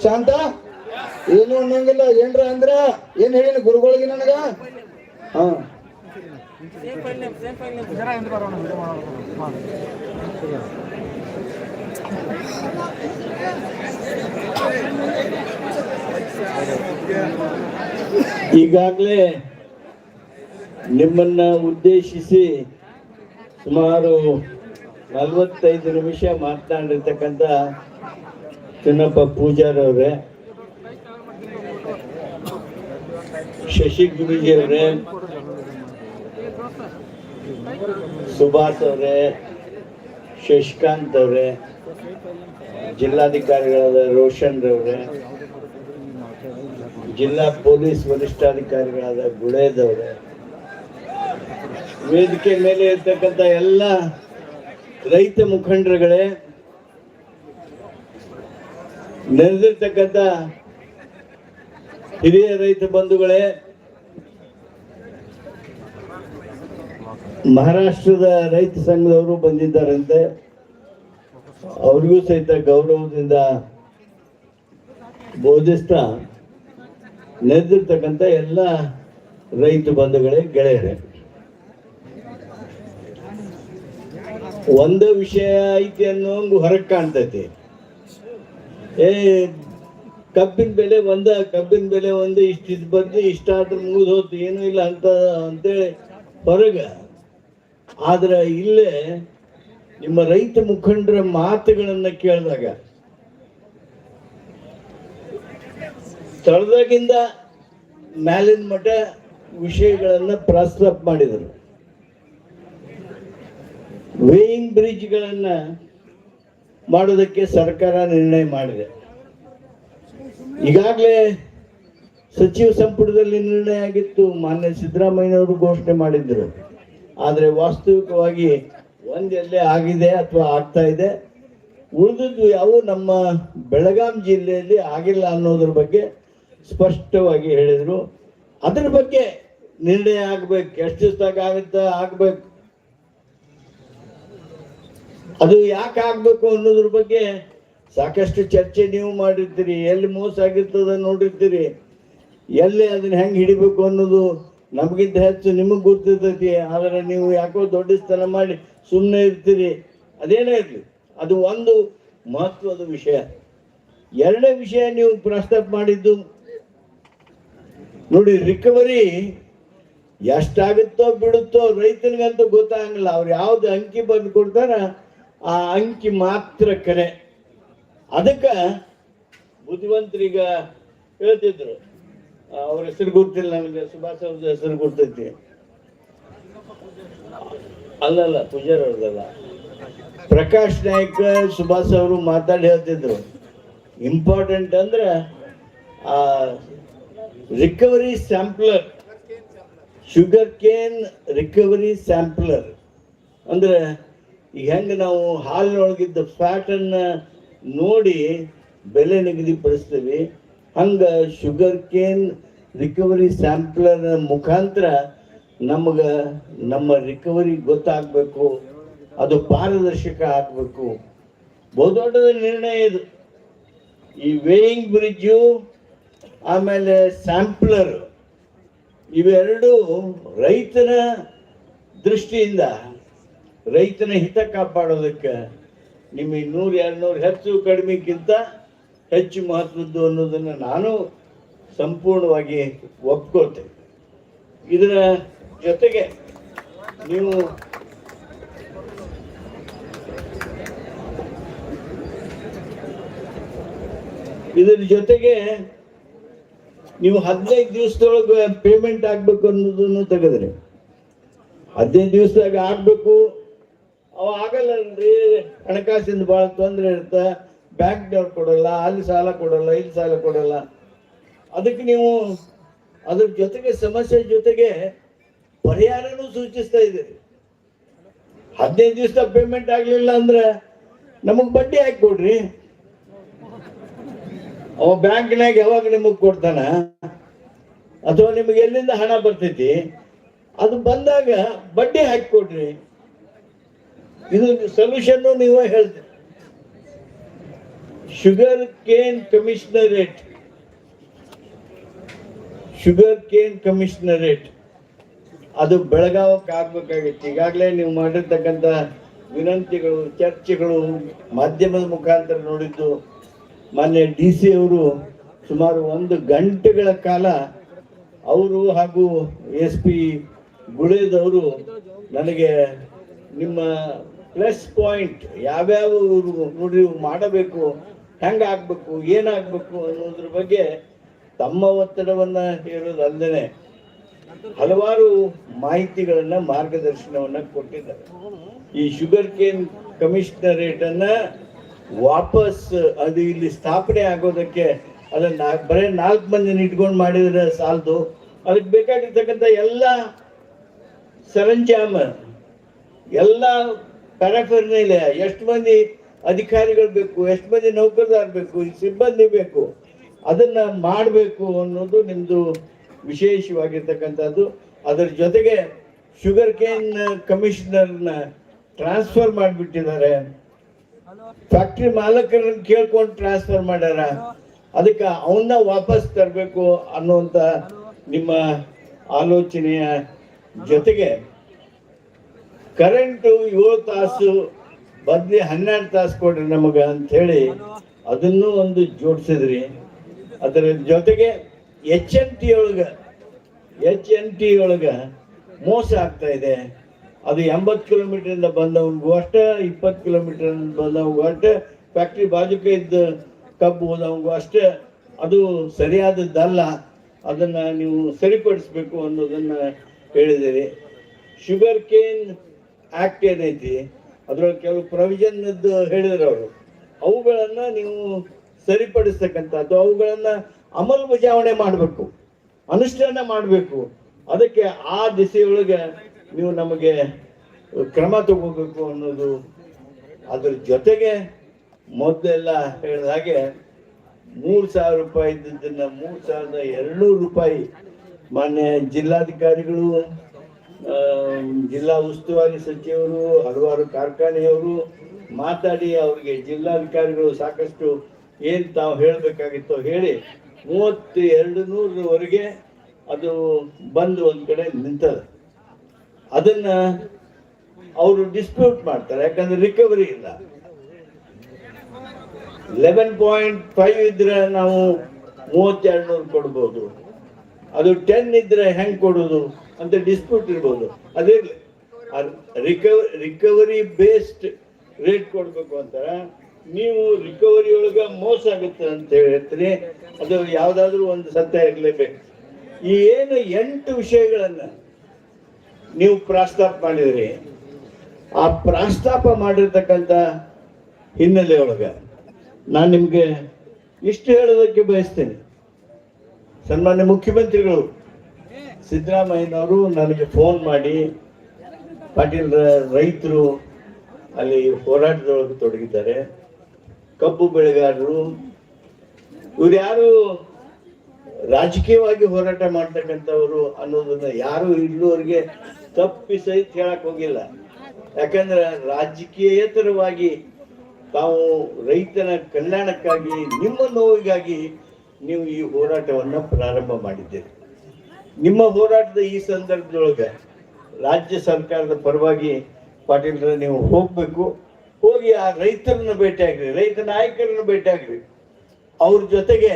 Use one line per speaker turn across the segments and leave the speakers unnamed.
ಶಾಂತ ಏನು ಅನ್ನಂಗಿಲ್ಲ. ಏನ್ರ ಅಂದ್ರ ಏನ್ ಹೇಳಿನ ಗುರುಗಳಿಗೆ ನನಗ? ಹಾ
ಈಗಾಗಲೇ ನಿಮ್ಮನ್ನ ಉದ್ದೇಶಿಸಿ ಸುಮಾರು 45 ನಿಮಿಷ ಮಾತನಾಡಿರ್ತಕ್ಕಂಥ ಚಿನ್ನಪ್ಪ ಪೂಜಾರವ್ರೆ, ಶಶಿ ಗುರೂಜಿ ಅವರೇ, ಸುಭಾಷ್ ಅವರೇ, ಶಶಿಕಾಂತ್ ಅವರೇ, ಜಿಲ್ಲಾಧಿಕಾರಿಗಳಾದ ರೋಷನ್ ರವರೇ, ಜಿಲ್ಲಾ ಪೊಲೀಸ್ ವರಿಷ್ಠಾಧಿಕಾರಿಗಳಾದ ಗುಳೇದವ್ರೆ, ವೇದಿಕೆ ಮೇಲೆ ಇರ್ತಕ್ಕಂಥ ಎಲ್ಲ ರೈತ ಮುಖಂಡರುಗಳೇ, ನೆರೆದಿರ್ತಕ್ಕಂಥ ಹಿರಿಯ ರೈತ ಬಂಧುಗಳೇ, ಮಹಾರಾಷ್ಟ್ರದ ರೈತ ಸಂಘದವರು ಬಂದಿದ್ದಾರಂತೆ, ಅವ್ರಿಗೂ ಸಹಿತ ಗೌರವದಿಂದ ಬೋಧಿಸ್ತಾ ನೆರೆದಿರ್ತಕ್ಕಂಥ ಎಲ್ಲ ರೈತ ಬಂಧುಗಳೇ, ಗೆಳೆಯರೇ, ಒಂದು ವಿಷಯ ಐತಿ ಅನ್ನೋ ಹೊರಗೆ ಕಾಣ್ತೈತಿ. ಕಬ್ಬಿನ ಬೆಲೆ ಒಂದು ಇಷ್ಟಿದ್ ಬಂದು ಇಷ್ಟಾದ್ರೂ ಮುಗಿದು ಹೋತು, ಏನೂ ಇಲ್ಲ ಅಂತೇಳಿ ಹೊರಗೆ. ಆದ್ರೆ ಇಲ್ಲೇ ನಿಮ್ಮ ರೈತ ಮುಖಂಡರ ಮಾತುಗಳನ್ನ ಕೇಳಿದಾಗ ತಳದಾಗಿಂದ ಮ್ಯಾಲಿನ ಮಠ ವಿಷಯಗಳನ್ನ ಪ್ರಸ್ತಾಪ ಮಾಡಿದರು. ವೇಯಿಂಗ್ ಬ್ರಿಡ್ಜ್ಗಳನ್ನ ಮಾಡೋದಕ್ಕೆ ಸರ್ಕಾರ ನಿರ್ಣಯ ಮಾಡಿದೆ. ಈಗಾಗಲೇ ಸಚಿವ ಸಂಪುಟದಲ್ಲಿ ನಿರ್ಣಯ ಆಗಿತ್ತು, ಮಾನ್ಯ ಸಿದ್ದರಾಮಯ್ಯನವರು ಘೋಷಣೆ ಮಾಡಿದ್ರು. ಆದರೆ ವಾಸ್ತವಿಕವಾಗಿ ಒಂದೆಲ್ಲೇ ಆಗಿದೆ ಅಥವಾ ಆಗ್ತಾ ಇದೆ, ಉಳಿದದ್ದು ಯಾವ ನಮ್ಮ ಬೆಳಗಾಂ ಜಿಲ್ಲೆಯಲ್ಲಿ ಆಗಿಲ್ಲ ಅನ್ನೋದ್ರ ಬಗ್ಗೆ ಸ್ಪಷ್ಟವಾಗಿ ಹೇಳಿದರು. ಅದರ ಬಗ್ಗೆ ನಿರ್ಣಯ ಆಗ್ಬೇಕು, ಎಷ್ಟು ದಿವಸದಾಗ ಆಗುತ್ತಾ ಆಗ್ಬೇಕು, ಅದು ಯಾಕೆ ಆಗ್ಬೇಕು ಅನ್ನೋದ್ರ ಬಗ್ಗೆ ಸಾಕಷ್ಟು ಚರ್ಚೆ ನೀವು ಮಾಡಿರ್ತೀರಿ. ಎಲ್ಲಿ ಮೋಸ ಆಗಿರ್ತದ ನೋಡಿರ್ತೀರಿ, ಎಲ್ಲಿ ಅದನ್ನ ಹೆಂಗೆ ಹಿಡಿಬೇಕು ಅನ್ನೋದು ನಮಗಿಂತ ಹೆಚ್ಚು ನಿಮಗೆ ಗೊತ್ತಿರ್ತೈತಿ. ಆದರೆ ನೀವು ಯಾಕೋ ದೊಡ್ಡ ಸ್ಥಳ ಮಾಡಿ ಸುಮ್ಮನೆ ಇರ್ತೀರಿ. ಅದೇನೇ ಇರಲಿ, ಅದು ಒಂದು ಮಹತ್ವದ ವಿಷಯ. ಎರಡನೇ ವಿಷಯ ನೀವು ಪ್ರಸ್ತಾಪ ಮಾಡಿದ್ದು ನೋಡಿ, ರಿಕವರಿ ಎಷ್ಟಾಗುತ್ತೋ ಬಿಡುತ್ತೋ ರೈತನಿಗಂತೂ ಗೊತ್ತಾಗಂಗಿಲ್ಲ. ಅವ್ರು ಯಾವ್ದು ಅಂಕಿ ಬಂದು ಕೊಡ್ತಾರ ಆ ಅಂಕಿ ಮಾತ್ರ ಕರೆ. ಅದಕ್ಕೆ ಬುದ್ಧಿವಂತರೀಗ ಹೇಳ್ತಿದ್ರು, ಅವ್ರ ಹೆಸರು ಗೊತ್ತಿಲ್ಲ ನನಗೆ, ಸುಭಾಷ್ ಅವ್ರದ್ದು ಹೆಸರು ಗೊತ್ತೈತಿ, ಅಲ್ಲಲ್ಲ ಪೂಜಾರ್ ಅವ್ರದಲ್ಲ, ಪ್ರಕಾಶ್ ನಾಯ್ಕ ಸುಭಾಷ್ ಅವರು ಮಾತಾಡಿ ಹೇಳ್ತಿದ್ರು, ಇಂಪಾರ್ಟೆಂಟ್ ಅಂದ್ರೆ ಆ recovery sampler, sugar cane recovery sampler ಅಂದ್ರೆ ಈಗ ಹೆಂಗೆ ನಾವು ಹಾಲಿನೊಳಗಿದ್ದ ಫ್ಯಾಟನ್ನು ನೋಡಿ ಬೆಲೆ ನಿಗದಿಪಡಿಸ್ತೀವಿ, ಹಂಗೆ ಶುಗರ್ ಕೇನ್ ರಿಕವರಿ ಸ್ಯಾಂಪ್ಲರ್ ಮುಖಾಂತರ ನಮಗೆ ನಮ್ಮ ರಿಕವರಿ ಗೊತ್ತಾಗಬೇಕು, ಅದು ಪಾರದರ್ಶಕ ಆಗಬೇಕು. ಬಹುದೊಡ್ಡದ ನಿರ್ಣಯ ಇದು. ಈ ವೇಯಿಂಗ್ ಬ್ರಿಡ್ಜು ಆಮೇಲೆ ಸ್ಯಾಂಪ್ಲರ್ ಇವೆರಡು ರೈತನ ದೃಷ್ಟಿಯಿಂದ ರೈತನ ಹಿತ ಕಾಪಾಡೋದಕ್ಕೆ ನಿಮಗೆ 100-200 ಹೆಚ್ಚು ಕಡಿಮೆಗಿಂತ ಹೆಚ್ಚು ಮಹತ್ವದ್ದು ಅನ್ನೋದನ್ನು ನಾನು ಸಂಪೂರ್ಣವಾಗಿ ಒಪ್ಕೊಳ್ತೇನೆ. ಇದರ ಜೊತೆಗೆ ನೀವು ನೀವು 15 ದಿವಸದೊಳಗೆ ಪೇಮೆಂಟ್ ಆಗ್ಬೇಕು ಅನ್ನೋದನ್ನು ತೆಗೆದ್ರಿ. 15 ದಿವಸದಾಗ ಆಗ್ಬೇಕು, ಅವ ಆಗಲ್ಲನ್ರಿ, ಹಣಕಾಸಿಂದ ಭಾಳ ತೊಂದರೆ ಇರುತ್ತೆ, ಬ್ಯಾಂಕ್ನವ್ರು ಕೊಡಲ್ಲ, ಅಲ್ಲಿ ಸಾಲ ಕೊಡಲ್ಲ, ಇಲ್ಲಿ ಸಾಲ ಕೊಡಲ್ಲ. ಅದಕ್ಕೆ ನೀವು ಅದ್ರ ಜೊತೆಗೆ ಸಮಸ್ಯೆ ಜೊತೆಗೆ ಪರಿಹಾರನೂ ಸೂಚಿಸ್ತಾ ಇದ್ದೀರಿ. 15 ದಿವಸ ಪೇಮೆಂಟ್ ಆಗಲಿಲ್ಲ ಅಂದ್ರೆ ನಮಗೆ ಬಡ್ಡಿ ಹಾಕಿ ಕೊಡ್ರಿ. ಅವ ಬ್ಯಾಂಕ್ನಾಗ ಯಾವಾಗ ನಿಮಗೆ ಕೊಡ್ತಾನ, ಅಥವಾ ನಿಮಗೆ ಎಲ್ಲಿಂದ ಹಣ ಬರ್ತೈತಿ, ಅದು ಬಂದಾಗ ಬಡ್ಡಿ ಹಾಕಿ ಕೊಡ್ರಿ. ಇದು ಸೊಲ್ಯೂಷನ್ ನೀವೇ ಹೇಳ್ತೀರಿ. ಶುಗರ್ ಕೇನ್ ಕಮಿಷನರೇಟ್ ಅದು ಬೆಳಗಾವಕ್ಕೆ ಆಗ್ಬೇಕಾಗಿತ್ತು. ಈಗಾಗಲೇ ನೀವು ಮಾಡಿರ್ತಕ್ಕಂಥ ವಿನಂತಿಗಳು, ಚರ್ಚೆಗಳು ಮಾಧ್ಯಮದ ಮುಖಾಂತರ ನೋಡಿದ್ದು. ಮಾನ್ಯ DC ಅವರು ಸುಮಾರು 1 ಗಂಟೆಗಳ ಕಾಲ ಅವರು ಹಾಗೂ SP ಗುಳೇದವರು ನನಗೆ ನಿಮ್ಮ ಪ್ಲಸ್ ಪಾಯಿಂಟ್ ಯಾವ್ಯಾವ ನೋಡಿ ಮಾಡಬೇಕು, ಹೆಂಗೆ ಆಗ್ಬೇಕು, ಏನಾಗಬೇಕು ಅನ್ನೋದ್ರ ಬಗ್ಗೆ ತಮ್ಮ ಒತ್ತಡವನ್ನ ಹೇಳೋದಲ್ಲದೆ ಹಲವಾರು ಮಾಹಿತಿಗಳನ್ನ, ಮಾರ್ಗದರ್ಶನವನ್ನ ಕೊಟ್ಟಿದ್ದಾರೆ. ಈ ಶುಗರ್ ಕೇನ್ ಕಮಿಷನರೇಟ್ ಅನ್ನ ವಾಪಸ್ ಅದು ಇಲ್ಲಿ ಸ್ಥಾಪನೆ ಆಗೋದಕ್ಕೆ ಅದನ್ನ ಬರೀ 4 ಮಂದಿನ ಇಟ್ಕೊಂಡು ಮಾಡಿದ್ರೆ ಸಾಲದು. ಅದಕ್ಕೆ ಬೇಕಾಗಿರ್ತಕ್ಕಂಥ ಎಲ್ಲ ಸರಂಜಾಮ, ಎಲ್ಲ ಪ್ಯಾರಾಫರ್ನಿಲಿಯಾ, ಎಷ್ಟು ಮಂದಿ ಅಧಿಕಾರಿಗಳು ಬೇಕು, ಎಷ್ಟು ಮಂದಿ ನೌಕರದಾರ ಬೇಕು, ಸಿಬ್ಬಂದಿ ಬೇಕು, ಅದನ್ನ ಮಾಡಬೇಕು ಅನ್ನೋದು ನಿಮ್ದು ವಿಶೇಷವಾಗಿರ್ತಕ್ಕಂಥದ್ದು. ಅದರ ಜೊತೆಗೆ ಶುಗರ್ ಕೇನ್ ಕಮಿಷನರ್ನ ಟ್ರಾನ್ಸ್ಫರ್ ಮಾಡಿಬಿಟ್ಟಿದ್ದಾರೆ. ಫ್ಯಾಕ್ಟ್ರಿ ಮಾಲಕರನ್ನ ಕೇಳ್ಕೊಂಡು ಟ್ರಾನ್ಸ್ಫರ್ ಮಾಡ್ಯಾರ. ಅದಕ್ಕೆ ಅವನ್ನ ವಾಪಸ್ ತರಬೇಕು ಅನ್ನುವಂಥ ನಿಮ್ಮ ಆಲೋಚನೆಯ ಜೊತೆಗೆ ಕರೆಂಟು 7 ತಾಸು ಬದಲಿ 12 ತಾಸು ಕೊಡ್ರಿ ನಮಗೆ ಅಂಥೇಳಿ ಅದನ್ನು ಒಂದು ಜೋಡಿಸಿದ್ರಿ. ಅದರ ಜೊತೆಗೆ HNT ಒಳಗೆ ಮೋಸ ಆಗ್ತಾ ಇದೆ. ಅದು 80 ಕಿಲೋಮೀಟರಿಂದ ಬಂದವ್ರಿಗೂ ಅಷ್ಟೇ, 20 ಕಿಲೋಮೀಟರ್ ಬಂದವ್ರಿಗೂ ಅಷ್ಟೇ, ಫ್ಯಾಕ್ಟ್ರಿ ಬಾಜುಕೆ ಇದ್ದ ಕಬ್ಬು ಹೋದವ್ರಿಗೂ ಅಷ್ಟೇ. ಅದು ಸರಿಯಾದದ್ದಲ್ಲ, ಅದನ್ನ ನೀವು ಸರಿಪಡಿಸ್ಬೇಕು ಅನ್ನೋದನ್ನ ಹೇಳಿದಿರಿ. ಶುಗರ್ ಕೇನ್ ಆಕ್ಟ್ ಏನೈತಿ ಅದ್ರೊಳಗೆ ಕೆಲವು ಪ್ರೊವಿಷನ್ ಹೇಳಿದ್ರು ಅವರು, ಅವುಗಳನ್ನ ನೀವು ಸರಿಪಡಿಸ್ತಕ್ಕಂಥದ್ದು, ಅವುಗಳನ್ನ ಅಮಲ್ಬಜಾವಣೆ ಮಾಡಬೇಕು, ಅನುಷ್ಠಾನ ಮಾಡಬೇಕು. ಅದಕ್ಕೆ ಆ ದಿಸೆಯೊಳಗೆ ನೀವು ನಮಗೆ ಕ್ರಮ ತಗೋಬೇಕು ಅನ್ನೋದು. ಅದ್ರ ಜೊತೆಗೆ ಮೊದಲೆಲ್ಲ ಹೇಳಿದ ಹಾಗೆ 3,000 ರೂಪಾಯಿ ಇದ್ದದನ್ನ 3,200 ರೂಪಾಯಿ ಮಾನ್ಯ ಜಿಲ್ಲಾಧಿಕಾರಿಗಳು, ಜಿಲ್ಲಾ ಉಸ್ತುವಾರಿ ಸಚಿವರು, ಹಲವಾರು ಕಾರ್ಖಾನೆಯವರು ಮಾತಾಡಿ ಅವ್ರಿಗೆ ಜಿಲ್ಲಾಧಿಕಾರಿಗಳು ಸಾಕಷ್ಟು ಏನು ತಾವು ಹೇಳಬೇಕಾಗಿತ್ತೋ ಹೇಳಿ 3,200ವರೆಗೆ ಅದು ಬಂದು ಒಂದು ಕಡೆ ನಿಂತದ. ಅದನ್ನ ಅವರು ಡಿಸ್ಪ್ಯೂಟ್ ಮಾಡ್ತಾರೆ, ಯಾಕಂದ್ರೆ ರಿಕವರಿ ಇಲ್ಲ. 11.5 ಇದ್ರೆ ನಾವು 3,200 ಕೊಡ್ಬೋದು, ಅದು 10 ಇದ್ರೆ ಹೆಂಗ್ ಕೊಡೋದು ಅಂತ ಡಿಸ್ಪ್ಯೂಟ್ ಇರ್ಬೋದು. ಅದೇ ರಿಕವರಿ ಬೇಸ್ಡ್ ರೇಟ್ ಕೊಡ್ಬೇಕು ಅಂತಾರೆ. ನೀವು ರಿಕವರಿ ಒಳಗ ಮೋಸ ಆಗುತ್ತೆ ಅಂತ ಹೇಳ್ತೀರಿ. ಅದು ಯಾವ್ದಾದ್ರು ಒಂದು ಸತ್ಯ ಇರಲೇಬೇಕು. ಈ ಏನು 8 ವಿಷಯಗಳನ್ನ ನೀವು ಪ್ರಸ್ತಾಪ ಮಾಡಿದ್ರಿ, ಆ ಪ್ರಸ್ತಾಪ ಮಾಡಿರ್ತಕ್ಕಂಥ ಹಿನ್ನೆಲೆ ಒಳಗ ನಾನು ನಿಮ್ಗೆ ಇಷ್ಟು ಹೇಳೋದಕ್ಕೆ ಬಯಸ್ತೇನೆ. ಸನ್ಮಾನ್ಯ ಮುಖ್ಯಮಂತ್ರಿಗಳು ಸಿದ್ದರಾಮಯ್ಯನವರು ನನಗೆ ಫೋನ್ ಮಾಡಿ, ಪಾಟೀಲ್ ರೈತರು ಅಲ್ಲಿ ಹೋರಾಟದೊಳಗೆ ತೊಡಗಿದ್ದಾರೆ, ಕಬ್ಬು ಬೆಳೆಗಾರರು, ಇವ್ರು ಯಾರು ರಾಜಕೀಯವಾಗಿ ಹೋರಾಟ ಮಾಡ್ತಕ್ಕಂಥವ್ರು ಅನ್ನೋದನ್ನ ಯಾರು ಇಲ್ಲಿವರೆಗೆ ತಪ್ಪಿಸೈತ್ ಹೇಳಕ್ ಹೋಗಿಲ್ಲ. ಯಾಕಂದ್ರೆ ರಾಜಕೀಯೇತರವಾಗಿ ತಾವು ರೈತನ ಕಲ್ಯಾಣಕ್ಕಾಗಿ, ನಿಮ್ಮ ನೋವಿಗಾಗಿ ನೀವು ಈ ಹೋರಾಟವನ್ನ ಪ್ರಾರಂಭ ಮಾಡಿದ್ದೀರಿ. ನಿಮ್ಮ ಹೋರಾಟದ ಈ ಸಂದರ್ಭದೊಳಗೆ ರಾಜ್ಯ ಸರ್ಕಾರದ ಪರವಾಗಿ ಪಾಟೀಲ್ರ ನೀವು ಹೋಗ್ಬೇಕು, ಹೋಗಿ ಆ ರೈತರನ್ನ ಭೇಟಿಯಾಗ್ರಿ, ರೈತ ನಾಯಕರನ್ನ ಭೇಟಿಯಾಗ್ರಿ, ಅವ್ರ ಜೊತೆಗೆ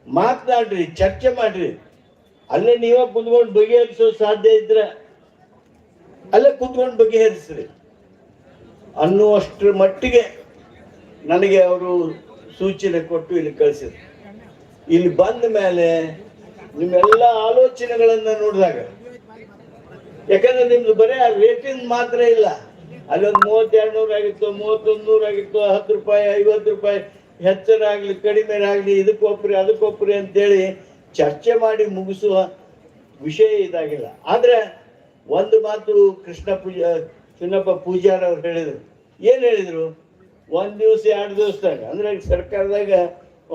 ಮಾತನಾಡ್ರಿ, ಚರ್ಚೆ ಮಾಡ್ರಿ. ಅಲ್ಲೇ ನೀವ ಕುಂತ್ಕೊಂಡು ಬಗೆಹರಿಸೋ ಸಾಧ್ಯ ಇದ್ರೆ ಅಲ್ಲೇ ಕುಂತ್ಕೊಂಡು ಬಗೆಹರಿಸ್ರಿ ಅನ್ನುವಷ್ಟರ ಮಟ್ಟಿಗೆ ನನಗೆ ಅವರು ಸೂಚನೆ ಕೊಟ್ಟು ಇಲ್ಲಿ ಕಳಿಸಿದ್ರು. ಇಲ್ಲಿ ಬಂದ ಮೇಲೆ ನಿಮ್ಮೆಲ್ಲ ಆಲೋಚನೆಗಳನ್ನ ನೋಡಿದಾಗ, ಯಾಕಂದ್ರೆ ನಿಮ್ದು ಬರೀ ಆ ರೇಟಿಂಗ್ ಮಾತ್ರ ಇಲ್ಲ, ಅಲ್ಲೊಂದು 3,200 ಆಗಿತ್ತು, 3,100 ಆಗಿತ್ತು, 10 ರೂಪಾಯಿ 50 ರೂಪಾಯಿ ಹೆಚ್ಚರಾಗ್ಲಿ ಕಡಿಮೆ ಆಗಲಿ, ಅದಕ್ಕೊಪ್ರಿ ಅಂತೇಳಿ ಚರ್ಚೆ ಮಾಡಿ ಮುಗಿಸುವ ವಿಷಯ ಇದಾಗಿಲ್ಲ. ಆದ್ರೆ ಒಂದು ಮಾತು ಚಿನ್ನಪ್ಪ ಪೂಜಾರ್ ಅವ್ರು ಹೇಳಿದ್ರು. ಏನ್ ಹೇಳಿದ್ರು? 1 ದಿವಸ 2 ದಿವಸದಾಗ, ಅಂದ್ರೆ ಸರ್ಕಾರದಾಗ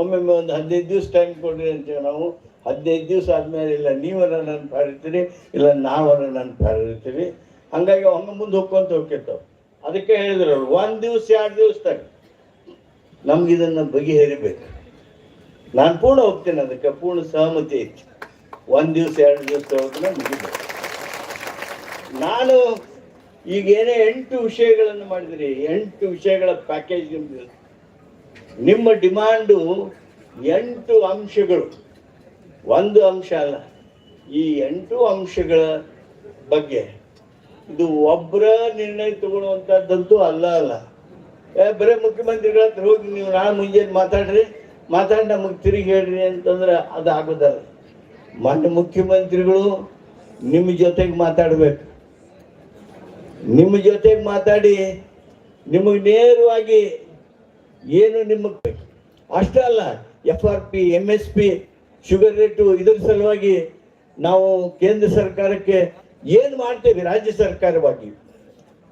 ಒಮ್ಮೊಮ್ಮೆ ಒಂದು 15 ದಿವಸ ಟೈಮ್ ಕೊಡ್ರಿ ಅಂತೇಳಿ ನಾವು 15 ದಿವಸ ಆದ್ಮೇಲೆ ಇಲ್ಲ ನೀವರ ನನ್ನ ಪಾರಿರ್ತೀರಿ, ಇಲ್ಲ ನಾವರ ನನ್ನ ಪಾರಿರ್ತೀವಿ, ಹಂಗಾಗಿ ಹಂಗ ಮುಂದೆ ಹೋಗ್ಕೊಂತ ಹೋಗ್ತಿರ್ತಾವ. ಅದಕ್ಕೆ ಹೇಳಿದ್ರು ಅವ್ರು 1 ದಿವಸ 2 ದಿವಸದಾಗ ನಮ್ಗಿದನ್ನು ಬಗೆಹರಿಬೇಕು. ನಾನು ಪೂರ್ಣ ಹೋಗ್ತೇನೆ, ಅದಕ್ಕೆ ಪೂರ್ಣ ಸಹಮತಿ ಐತಿ. 1 ದಿವಸ 2 ದಿವಸದೊಳಗೆ ಮುಗಿಬೇಕು. ನಾನು ಈಗೇನೇ 8 ವಿಷಯಗಳನ್ನು ಮಾಡಿದ್ರಿ, 8 ವಿಷಯಗಳ ಪ್ಯಾಕೇಜ್ ನಿಮ್ದು. ನಿಮ್ಮ ಡಿಮಾಂಡು 8 ಅಂಶಗಳು, ಒಂದು ಅಂಶ ಅಲ್ಲ. ಈ 8 ಅಂಶಗಳ ಬಗ್ಗೆ ಇದು ಒಬ್ಬರ ನಿರ್ಣಯ ತಗೊಳ್ಳುವಂಥದ್ದಂತೂ ಅಲ್ಲ. ಬರೀ ಮುಖ್ಯಮಂತ್ರಿಗಳ ಹತ್ರ ಹೋಗಿ ನೀವು ನಾಳೆ ಮುಂಜಾನೆ ಮಾತಾಡಿ ನಮಗೆ ತಿರುಗಿ ಹೇಳ್ರಿ ಅಂತಂದ್ರೆ ಅದು ಆಗೋದಲ್ಲ. ಮಾನ್ಯ ಮುಖ್ಯಮಂತ್ರಿಗಳು ನಿಮ್ಮ ಜೊತೆಗೆ ಮಾತಾಡಬೇಕು. ನಿಮ್ಮ ಜೊತೆಗೆ ಮಾತಾಡಿ ನಿಮಗೆ ನೇರವಾಗಿ ಏನು ನಿಮಗೆ ಬೇಕು ಅಷ್ಟೇ ಅಲ್ಲ, FRP MSP ಶುಗರ್ ರೇಟು ಇದ್ರ ಸಲುವಾಗಿ ನಾವು ಕೇಂದ್ರ ಸರ್ಕಾರಕ್ಕೆ ಏನು ಮಾಡ್ತೇವೆ ರಾಜ್ಯ ಸರ್ಕಾರವಾಗಿ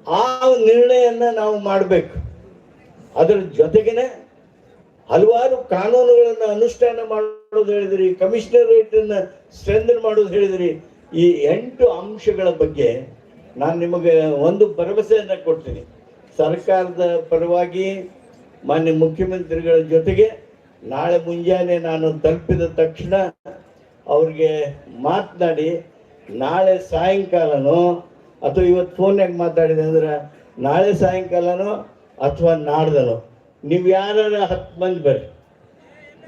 ಆ ನಿರ್ಣಯನ ನಾವು ಮಾಡಬೇಕು. ಅದರ ಜೊತೆಗೇನೆ ಹಲವಾರು ಕಾನೂನುಗಳನ್ನು ಅನುಷ್ಠಾನ ಮಾಡೋದು ಹೇಳಿದ್ರಿ, ಕಮಿಷನರ್ ರೇಟನ್ನು ಸ್ಟ್ರೆಂಥನ್ ಮಾಡೋದು ಹೇಳಿದ್ರಿ. ಈ 8 ಅಂಶಗಳ ಬಗ್ಗೆ ನಾನು ನಿಮಗೆ ಒಂದು ಭರವಸೆಯನ್ನು ಕೊಡ್ತೀನಿ. ಸರ್ಕಾರದ ಪರವಾಗಿ ಮಾನ್ಯ ಮುಖ್ಯಮಂತ್ರಿಗಳ ಜೊತೆಗೆ ನಾಳೆ ಮುಂಜಾನೆ ನಾನು ತಲುಪಿದ ತಕ್ಷಣ ಅವ್ರಿಗೆ ಮಾತನಾಡಿ ನಾಳೆ ಸಾಯಂಕಾಲನೋ ಅಥವಾ ಇವತ್ತು ಫೋನ್ಯಾಗ ಮಾತಾಡಿದೆ ಅಂದ್ರೆ ನಾಳೆ ಸಾಯಂಕಾಲನೋ ಅಥವಾ ನಾಡ್ದನೋ ನೀವು ಯಾರು 10 ಮಂದಿ ಬರ್ರಿ,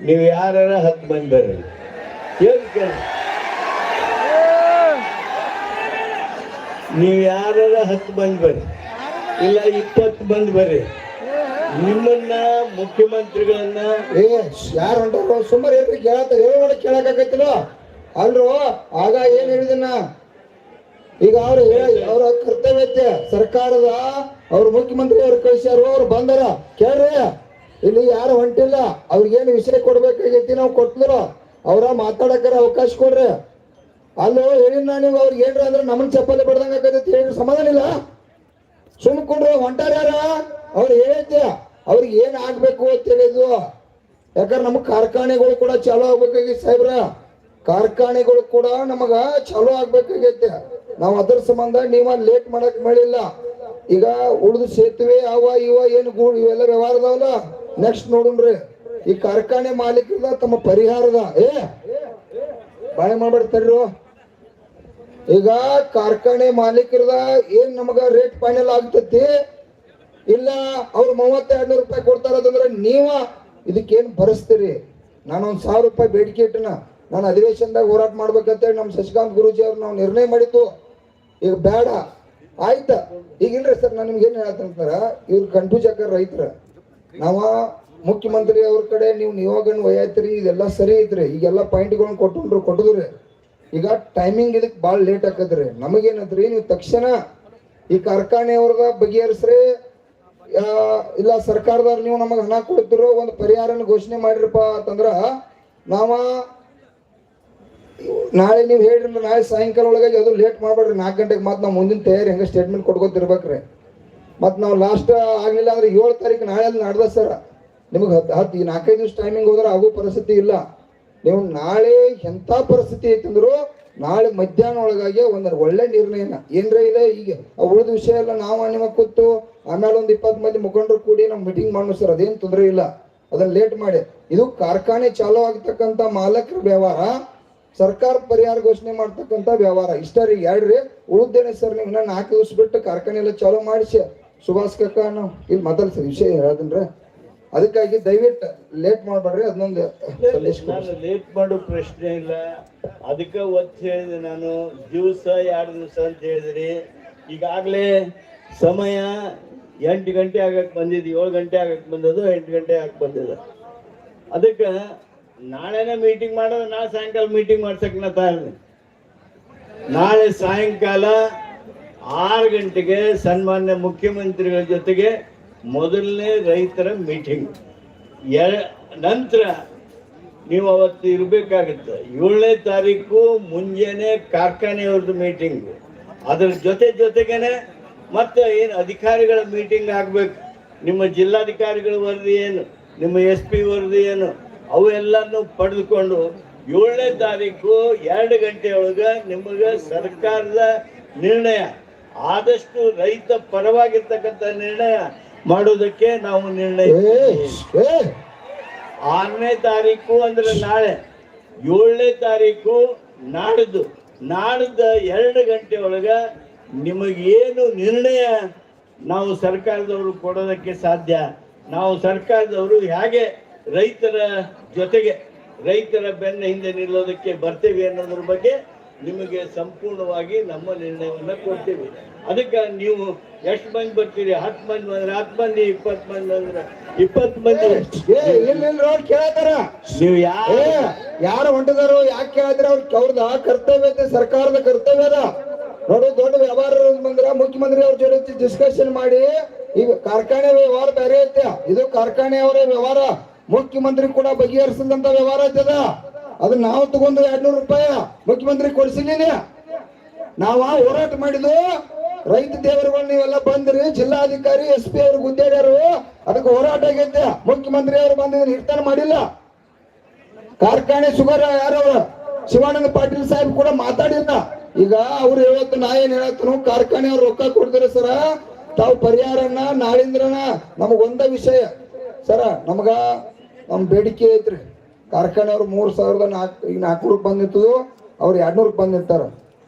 ನೀವು ಯಾರು 10 ಮಂದಿ ಬರ್ರಿ, ನೀವು ಯಾರು 10 ಮಂದಿ ಬರ್ರಿ, ಇಲ್ಲ 20 ಮಂದಿ ಬರ್ರಿ. ನಿಮ್ಮನ್ನ ಮುಖ್ಯಮಂತ್ರಿಗಳನ್ನ
ಯಾರು ಹೊಂಟಾರ ಸುಮಾರು ಏನ್ರಿ ಕೇಳಕ್ಕಾಗತ್ತಿಲ್ಲ ಅಲ್ರು. ಆಗ ಏನ್ ಹೇಳಿದನ, ಈಗ ಅವ್ರ ಕರ್ತವ್ಯ ಸರ್ಕಾರದ ಅವ್ರ ಮುಖ್ಯಮಂತ್ರಿ ಅವ್ರು ಕಳಿಸ್ಯಾರು, ಅವ್ರು ಬಂದಾರ ಕೇಳ್ರಿ. ಇಲ್ಲಿ ಯಾರು ಹೊಂಟಿಲ್ಲ, ಅವ್ರಿಗೇನು ವಿಷಯ ಕೊಡ್ಬೇಕಾಗೈತಿ ನಾವು ಕೊಟ್ಲರ, ಅವ್ರ ಮಾತಾಡಕ್ಕಾರ ಅವಕಾಶ ಕೊಡ್ರಿ. ಅಲ್ಲೋ ಹೇಳಿನ ನೀವು ಅವ್ರಿಗೆ ಏನ್ರ ಅಂದ್ರೆ ನಮ್ಮನ್ನ ಚಪ್ಪಲಿ ಬಡ್ದಂಗ ಆಗತೈತಿ, ಹೇಳಿ ಸಮಾಧಾನ ಇಲ್ಲ. ಸುಮ್ಕೊಂಡ್ರು ಹೊಂಟಾರ ಯಾರ ಅವ್ರು ಹೇಳೈತೆ ಅವ್ರಿಗೆ ಏನ್ ಆಗ್ಬೇಕು ಅಂತ ಹೇಳಿದ್ವು. ಯಾಕಂದ್ರೆ ನಮಗ್ ಕಾರ್ಖಾನೆಗಳು ಕೂಡ ಚಾಲೂ ಆಗ್ಬೇಕಾಗೈತಿ ಸಾಹೇಬ್ರ, ಕಾರ್ಖಾನೆಗಳು ಕೂಡ ನಮಗ ಚಾಲೂ ಆಗ್ಬೇಕಾಗೈತೆ. ನಾವು ಅದ್ರ ಸಂಬಂಧ ನೀವ ಲೇಟ್ ಮಾಡಕ್ ಮಾಡಿಲ್ಲ. ಈಗ ಉಳಿದು ಸೇತುವೆ ಅವ ಇವ ಏನು ಇವೆಲ್ಲ ವ್ಯವಹಾರ ಅದಾವಲ್ಲ ನೆಕ್ಸ್ಟ್ ನೋಡುನ್ರಿ. ಈ ಕಾರ್ಖಾನೆ ಮಾಲೀಕರದ ತಮ್ಮ ಪರಿಹಾರದ ಬಾಳೆ ಮಾಡ್ಬಿಡ್ತಾರ್ರಿ. ಈಗ ಕಾರ್ಖಾನೆ ಮಾಲೀಕರದ ಏನ್ ನಮಗ ರೇಟ್ ಫೈನಲ್ ಆಗ್ತತಿ ಇಲ್ಲ ಅವ್ರು 3200 ರೂಪಾಯಿ ಕೊಡ್ತಾರಂದ್ರೆ ನೀವ ಇದಕ್ಕೇನ್ ಭರಿಸ್ತೀರಿ? ನಾನು 1000 ರೂಪಾಯಿ ಬೇಡಿಕೆ ಇಟ್ಟನ, ನಾನು ಅಧಿವೇಶನದಾಗ ಹೋರಾಟ ಮಾಡ್ಬೇಕಂತೇಳಿ ನಮ್ಮ ಶಶಿಕಾಂತ್ ಗುರೂಜಿ ಅವ್ರು ನಾವು ನಿರ್ಣಯ ಮಾಡಿತ್ತು. ಈಗ ಬೇಡ ಆಯ್ತ. ಈಗ ಇಲ್ರಿ ಸರ್, ನಾನು ನಿಮ್ಗೆ ಏನ್ ಹೇಳ್ತಂತಾರ, ಇವ್ರು ಕನ್ಫ್ಯೂಸ್ ಆಕಾರ ರೈತರ. ನಾವ ಮುಖ್ಯಮಂತ್ರಿ ಅವ್ರ ಕಡೆ ನೀವು ನಿಯೋಗನ್ ಒಯ್ಯಾತ್ರಿ, ಇದೆಲ್ಲ ಸರಿ ಐತ್ರಿ. ಈಗೆಲ್ಲ ಪಾಯಿಂಟ್ಗಳನ್ನ ಕೊಟ್ಟಿದ್ರಿ. ಈಗ ಟೈಮಿಂಗ್ ಇದಕ್ಕೆ ಭಾಳ ಲೇಟ್ ಆಕದ್ರಿ. ನಮಗೇನಂತ್ರಿ, ನೀವು ತಕ್ಷಣ ಈ ಕಾರ್ಖಾನೆ ಅವ್ರದ ಬಗೆಹರಿಸ್ರಿ, ಇಲ್ಲ ಸರ್ಕಾರದವ್ರು ನೀವು ನಮಗೆ ಹಣ ಕೊಡ್ತಿರೋ ಒಂದು ಪರಿಹಾರನ ಘೋಷಣೆ ಮಾಡಿರಪ್ಪ ಅಂತಂದ್ರ ನಾವ ನಾಳೆ ನೀವು ಹೇಳ್ರಿ ನಾಳೆ ಸಾಯಂಕಾಲ ಒಳಗಾಗಿ ಅದು ಲೇಟ್ ಮಾಡ್ಬೇಡ್ರಿ. 4 ಗಂಟೆಗೆ ಮತ್ತೆ ನಾವು ಮುಂದಿನ ತಯಾರಿ ಹೆಂಗ ಸ್ಟೇಟ್ಮೆಂಟ್ ಕೊಡ್ಕೊತಿರ್ಬೇಕ್ರಿ. ಮತ್ತು ನಾವು ಲಾಸ್ಟ್ ಆಗಲಿಲ್ಲ ಅಂದ್ರೆ 7 ತಾರೀಕು ನಾಳೆ ಅಲ್ಲಿ ನಾಡ್ದ ಸರ್ ನಿಮಗೆ 4-5 ದಿವಸ ಟೈಮಿಂಗ್ ಹೋದ್ರೆ ಆಗೋ ಪರಿಸ್ಥಿತಿ ಇಲ್ಲ. ನೀವು ನಾಳೆ ಎಂಥ ಪರಿಸ್ಥಿತಿ ಐತಂದ್ರು ನಾಳೆ ಮಧ್ಯಾಹ್ನ ಒಳಗಾಗಿ ಒಂದು ಒಳ್ಳೆ ನಿರ್ಣಯನ ಏನ್ರ ಇದೆ. ಈಗ ಉಳಿದ ವಿಷಯ ಎಲ್ಲ ನಾವು ನಿಮಗೆ ಕೂತು ಆಮೇಲೆ ಒಂದು 20 ಮಂದಿ ಮುಖಂಡರು ಕೂಡಿ ನಾವು ಮೀಟಿಂಗ್ ಮಾಡೋಣ ಸರ್, ಅದೇನು ತೊಂದರೆ ಇಲ್ಲ. ಅದನ್ನ ಲೇಟ್ ಮಾಡಿ. ಇದು ಕಾರ್ಖಾನೆ ಚಾಲೂ ಆಗ್ತಕ್ಕಂಥ ಮಾಲಕರ ವ್ಯವಹಾರ, ಸರ್ಕಾರ ಪರಿಹಾರ ಘೋಷಣೆ ಮಾಡ್ತಕ್ಕಂಥ ವ್ಯವಹಾರ ಇಷ್ಟ ರೀ. ಎರಡ್ರಿ ಉಳಿದೇನೆ ಸರ್, ನೀವು 4 ದಿವಸ ಬಿಟ್ಟು ಕಾರ್ಖಾನೆ ಎಲ್ಲ ಚಾಲೂ ಮಾಡಿಸಿ ಸುಭಾಷ್ ಕಕ್ಕ ನಾವು ಇಲ್ಲಿ ಮಾತಾಡ್ಸಿ ವಿಷಯ ಹೇಳದನ್ರಿ. ಅದಕ್ಕಾಗಿ ದಯವಿಟ್ಟು ಲೇಟ್ ಮಾಡಬೇಡ್ರಿ. ಅದನ್ನೊಂದು
ನಾನು ಲೇಟ್ ಮಾಡೋ ಪ್ರಶ್ನೆ ಇಲ್ಲ. ಅದಕ್ಕೆ ಒತ್ತು ಹೇಳಿದೆ ನಾನು, ದಿವಸ 2 ದಿವಸ ಅಂತ ಹೇಳಿದ್ರಿ. ಈಗಾಗಲೇ ಸಮಯ 8 ಗಂಟೆ ಆಗಕ್ಕೆ ಬಂದಿದ್ದು, 7 ಗಂಟೆ ಆಗಕ್ಕೆ ಬಂದದ್ದು, 8 ಗಂಟೆ ಆಗಕ್ಕೆ ಬಂದಿದ್ದು. ಅದಕ್ಕೆ ನಾಳೆನೇ ಮೀಟಿಂಗ್ ಮಾಡೋದು, ನಾಳೆ ಸಾಯಂಕಾಲ ಮೀಟಿಂಗ್ ಮಾಡ್ಸಕ್ಕೆ ನಾ ತಯಾರಿ. ನಾಳೆ ಸಾಯಂಕಾಲ 6 ಗಂಟೆಗೆ ಸನ್ಮಾನ್ಯ ಮುಖ್ಯಮಂತ್ರಿಗಳ ಜೊತೆಗೆ ಮೊದಲನೇ ರೈತರ ಮೀಟಿಂಗ್. ನಂತರ ನೀವು ಅವತ್ತು ಇರಬೇಕಾಗುತ್ತೆ. 7ನೇ ತಾರೀಕು ಮುಂಜಾನೆ ಕಾರ್ಖಾನೆಯವ್ರದ್ದು ಮೀಟಿಂಗ್. ಅದ್ರ ಜೊತೆಗೇನೆ ಮತ್ತೆ ಏನು ಅಧಿಕಾರಿಗಳ ಮೀಟಿಂಗ್ ಆಗಬೇಕು. ನಿಮ್ಮ ಜಿಲ್ಲಾಧಿಕಾರಿಗಳ ವರದಿ ಏನು, ನಿಮ್ಮ SP ವರದಿ ಏನು, ಅವೆಲ್ಲನೂ ಪಡೆದುಕೊಂಡು 7ನೇ ತಾರೀಕು 2 ಗಂಟೆಯೊಳಗೆ ನಿಮಗೆ ಸರ್ಕಾರದ ನಿರ್ಣಯ, ಆದಷ್ಟು ರೈತ ಪರವಾಗಿರ್ತಕ್ಕಂಥ ನಿರ್ಣಯ ಮಾಡೋದಕ್ಕೆ ನಾವು ನಿರ್ಣಯ
ಏ
ಮಾಡಿದ್ದೀವಿ.
ಏ
6ನೇ ತಾರೀಕು ಅಂದ್ರೆ ನಾಳೆ, 7ನೇ ತಾರೀಕು ನಾಡ್ದು 2 ಗಂಟೆ ಒಳಗ ನಿಮಗೇನು ನಿರ್ಣಯ ನಾವು ಸರ್ಕಾರದವರು ಕೊಡೋದಕ್ಕೆ ಸಾಧ್ಯ, ನಾವು ಸರ್ಕಾರದವರು ಹೇಗೆ ರೈತರ ಜೊತೆಗೆ ರೈತರ ಬೆನ್ನ ಹಿಂದೆ ನಿಲ್ಲೋದಕ್ಕೆ ಬರ್ತೇವೆ ಅನ್ನೋದ್ರ ಬಗ್ಗೆ ನಿಮಗೆ ಸಂಪೂರ್ಣವಾಗಿ ನಮ್ಮ ನಿರ್ಣಯವನ್ನು ಕೊಡ್ತೀವಿ. ಅದಕ್ಕೆ ನೀವು ಎಷ್ಟು ಮಂದಿ ಬರ್ತೀರಿ? 10 ಮಂದಿ ಬಂದ್ರೆ 10 ಮಂದಿ, 20 ಮಂದಿ ಅಂದ್ರೆ 20 ಮಂದಿ.
ಏ ಇಲ್ಲ ನೋಡಿ ಕೇಳತ್ತಾರ.
ನೀವು
ಯಾರು ಹೊಂಟಿದಾರು ಯಾಕೆ ಕೇಳಿದ್ರೆ ಅವ್ರದ ಕರ್ತವ್ಯ ಐತೆ, ಸರ್ಕಾರದ ಕರ್ತವ್ಯ ಅದ. ನೋಡು, ದೊಡ್ಡ ವ್ಯವಹಾರ ಬಂದ್ರ ಮುಖ್ಯಮಂತ್ರಿ ಅವ್ರ ಜೊತೆ ಡಿಸ್ಕಷನ್ ಮಾಡಿ, ಈಗ ಕಾರ್ಖಾನೆ ವ್ಯವಹಾರ ಬೇರೆ ಐತೆ, ಇದು ಕಾರ್ಖಾನೆ ಅವರ ವ್ಯವಹಾರ, ಮುಖ್ಯಮಂತ್ರಿ ಕೂಡ ಬಗೆಹರಿಸಿದಂತ ವ್ಯವಹಾರ ಐತದ. ಅದನ್ನ ನಾವು ತಗೊಂಡು 200 ರೂಪಾಯಿ ಮುಖ್ಯಮಂತ್ರಿ ಕೊಡಿಸಿಲ್ಲ. ನಾವ ಹೋರಾಟ ಮಾಡಿದ್ವು, ರೈತ ದೇವರುಗಳು ನೀವೆಲ್ಲ ಬಂದ್ರಿ, ಜಿಲ್ಲಾಧಿಕಾರಿ SP ಅವ್ರು ಗುದ್ದೇಡ್ಯಾರು, ಅದಕ್ಕೆ ಹೋರಾಟ ಆಗೈತೆ. ಮುಖ್ಯಮಂತ್ರಿ ಅವರು ಬಂದಿದ್ರೆ ನಿರ್ಧಾರ ಮಾಡಿಲ್ಲ. ಕಾರ್ಖಾನೆ ಶುಗರ್ ಯಾರವ್ರ ಶಿವಾನಂದ ಪಾಟೀಲ್ ಸಾಹೇಬ್ ಕೂಡ ಮಾತಾಡಿಲ್ಲ. ಈಗ ಅವ್ರು ಹೇಳತ್ತು, ನಾ ಏನ್ ಹೇಳತ್ತನು, ಕಾರ್ಖಾನೆ ಅವ್ರು ರೊಕ್ಕ ಕೊಡ್ತಾರೆ ಸರ, ತಾವು ಪರಿಹಾರನ ನಾಳಿಂದ್ರನ ನಮಗ್ ಒಂದ ವಿಷಯ ಸರ, ನಮ್ ಬೇಡಿಕೆ ಐತ್ರಿ. ಕಾರ್ಖಾನೆ ಅವ್ರು 3,400 ಬಂದಿತ್ತು, ಅವ್ರು 200 ಬಂದಿರ್ತಾರ.